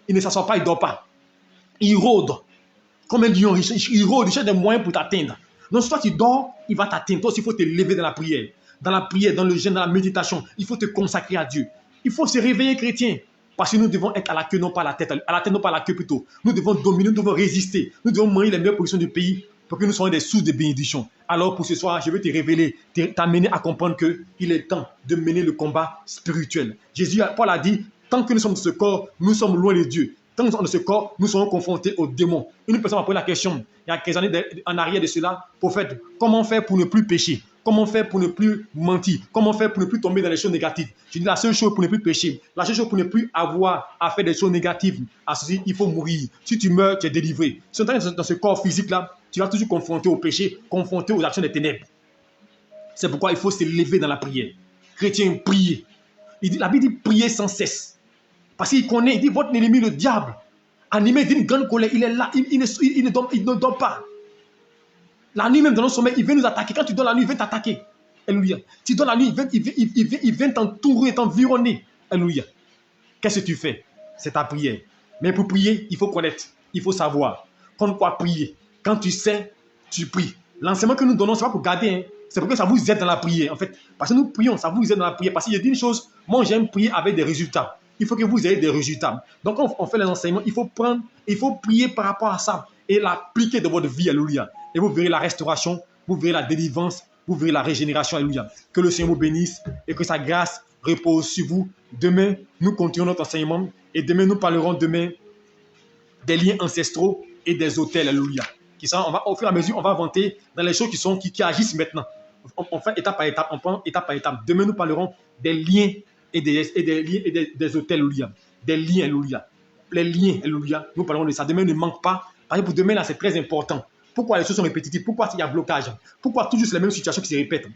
Il ne s'assoit pas, il ne dort pas. Il rôde. Comme un lion, il rôde, il cherche des moyens pour t'atteindre. Donc, si toi tu dors, il va t'atteindre. Toi aussi, il faut te lever dans la prière. Dans la prière, dans le jeûne, dans la méditation. Il faut te consacrer à Dieu. Il faut se réveiller, chrétien. Parce que nous devons être à la queue, non pas à la tête. À la tête, non pas à la queue plutôt. Nous devons dominer, nous devons résister. Nous devons manger les meilleures positions du pays pour que nous soyons des sources de bénédiction. Alors pour ce soir, je veux te révéler, t'amener à comprendre qu'il est temps de mener le combat spirituel. Paul a dit, tant que nous sommes dans ce corps, nous sommes loin de Dieu. Tant que nous sommes dans ce corps, nous serons confrontés aux démons. Une personne m'a posé la question, il y a quelques années en arrière de cela, prophète, comment faire pour ne plus pécher? Comment faire pour ne plus mentir? Comment faire pour ne plus tomber dans les choses négatives? Je dis la seule chose pour ne plus pécher, la seule chose pour ne plus avoir à faire des choses négatives, à ceci, il faut mourir. Si tu meurs, tu es délivré. Si tu es dans ce corps physique-là, tu vas toujours confronter au péché, confronter aux actions des ténèbres. C'est pourquoi il faut se lever dans la prière. Chrétien, priez. La Bible dit prier sans cesse. Parce qu'il connaît, il dit votre ennemi, le diable, animé d'une grande colère, il est là, il ne dort pas. La nuit même dans nos sommeils, il vient nous attaquer. Quand tu dors la nuit, il vient t'attaquer. Alléluia. Tu dors la nuit, il vient t'entourer, t'environner. Alléluia. Qu'est-ce que tu fais? C'est ta prière. Mais pour prier, il faut connaître, il faut savoir. Quand quoi prier? Quand tu sais, tu pries. L'enseignement que nous donnons, ce n'est pas pour garder. Hein. C'est pour que ça vous aide dans la prière. En fait, parce que nous prions, ça vous aide dans la prière. Parce qu'il y a une chose, moi j'aime prier avec des résultats. Il faut que vous ayez des résultats. Donc quand on fait les enseignements, il faut prier par rapport à ça et l'appliquer dans votre vie. Alléluia. Et vous verrez la restauration, vous verrez la délivrance, vous verrez la régénération. Alléluia. Que le Seigneur vous bénisse et que sa grâce repose sur vous. Demain, nous continuons notre enseignement et demain, nous parlerons des liens ancestraux et des hôtels. Alléluia. Au fur et à mesure, on va inventer dans les choses qui agissent maintenant. On fait étape par étape, on prend étape par étape. Demain, nous parlerons des liens et des hôtels. Alléluia. Des liens. Alléluia. Les liens. Alléluia. Nous parlerons de ça. Demain ne manque pas. Parce que pour demain, là, c'est très important. Pourquoi les choses sont répétitives? Pourquoi il y a blocage? Pourquoi toujours c'est la même situation qui se répète?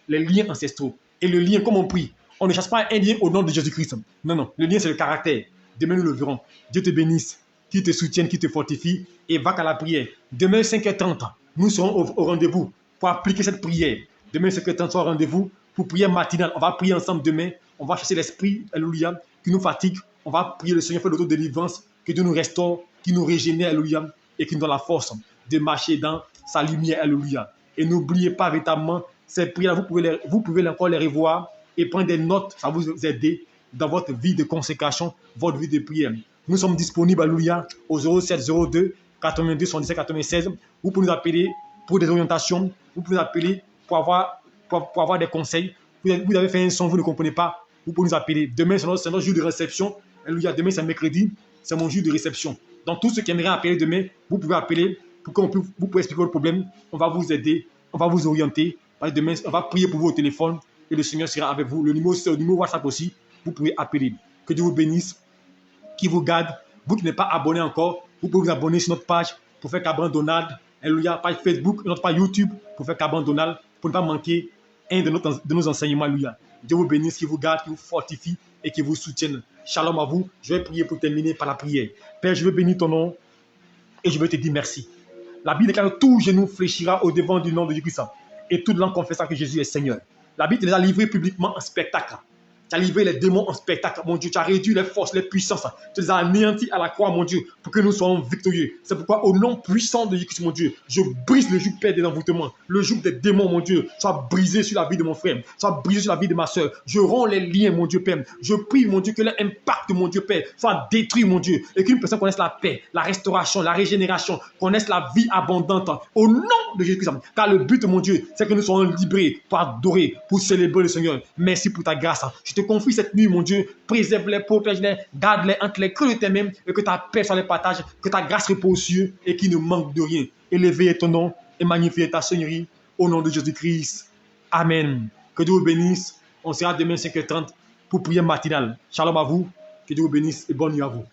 Les liens ancestraux. Et le lien, comme on prie, on ne chasse pas un lien au nom de Jésus-Christ. Non, non. Le lien, c'est le caractère. Demain, nous le verrons. Dieu te bénisse, qui te soutienne, qui te fortifie et va qu'à la prière. Demain, 5h30, nous serons au rendez-vous pour appliquer cette prière. Demain, 5h30, soit au rendez-vous pour prière matinale. On va prier ensemble demain. On va chasser l'esprit, alléluia, qui nous fatigue. On va prier le Seigneur, faire l'autodélivrance, que Dieu nous restaure, qui nous régénère, alléluia, et qui nous donne la force de marcher dans sa lumière, alléluia. Et n'oubliez pas véritablement, ces prières, vous pouvez encore les revoir et prendre des notes, ça va vous aider dans votre vie de consécration, votre vie de prière. Nous sommes disponibles, alléluia, au 0702 82 77 96. Vous pouvez nous appeler pour des orientations, vous pouvez nous appeler pour avoir des conseils. Vous avez fait un son, vous ne comprenez pas, vous pouvez nous appeler. Demain, c'est notre jour de réception. Alléluia, demain, c'est mercredi, c'est mon jour de réception. Donc, tous ceux qui aimeraient appeler demain, vous pouvez appeler pour que vous pouvez expliquer votre problème. On va vous aider, on va vous orienter. Demain, on va prier pour vous au téléphone et le Seigneur sera avec vous. Le numéro, c'est le numéro WhatsApp aussi. Vous pouvez appeler. Que Dieu vous bénisse, qui vous garde. Vous qui n'êtes pas abonné encore, vous pouvez vous abonner sur notre page pour faire Cabran Donald. Alléluia, page Facebook et notre page YouTube pour faire Cabran Donald, pour ne pas manquer un de nos enseignements. Alléluia. Dieu vous bénisse, qui vous garde, qui vous fortifie et qui vous soutienne. Shalom à vous. Je vais prier pour terminer par la prière. Père, je veux bénir ton nom et je veux te dire merci. La Bible déclare que tout genou fléchira au devant du nom de Jésus-Christ et toute langue confessera que Jésus est Seigneur. La Bible les a livrés publiquement en spectacle. Tu as livré les démons en spectacle, mon Dieu. Tu as réduit les forces, les puissances. Tu les as anéantis à la croix, mon Dieu, pour que nous soyons victorieux. C'est pourquoi, au nom puissant de Jésus, mon Dieu, je brise le joug, Père, des envoûtements. Le joug des démons, mon Dieu, soit brisé sur la vie de mon frère, soit brisé sur la vie de ma soeur. Je romps les liens, mon Dieu, Père. Je prie, mon Dieu, que l'impact, mon Dieu, Père, soit détruit, mon Dieu. Et qu'une personne connaisse la paix, la restauration, la régénération, connaisse la vie abondante. Au nom de Jésus-Christ. Car le but, mon Dieu, c'est que nous soyons libérés pour adorer, pour célébrer le Seigneur. Merci pour ta grâce. Je te confie cette nuit, mon Dieu. Préserve-les, protège-les, garde-les entre les creux de tes mains et que ta paix soit les partage, que ta grâce repose sur eux et qu'il ne manque de rien. Élevé est ton nom et magnifié est ta Seigneurie. Au nom de Jésus-Christ. Amen. Que Dieu vous bénisse. On sera demain 5h30 pour prière matinale. Shalom à vous. Que Dieu vous bénisse et bonne nuit à vous.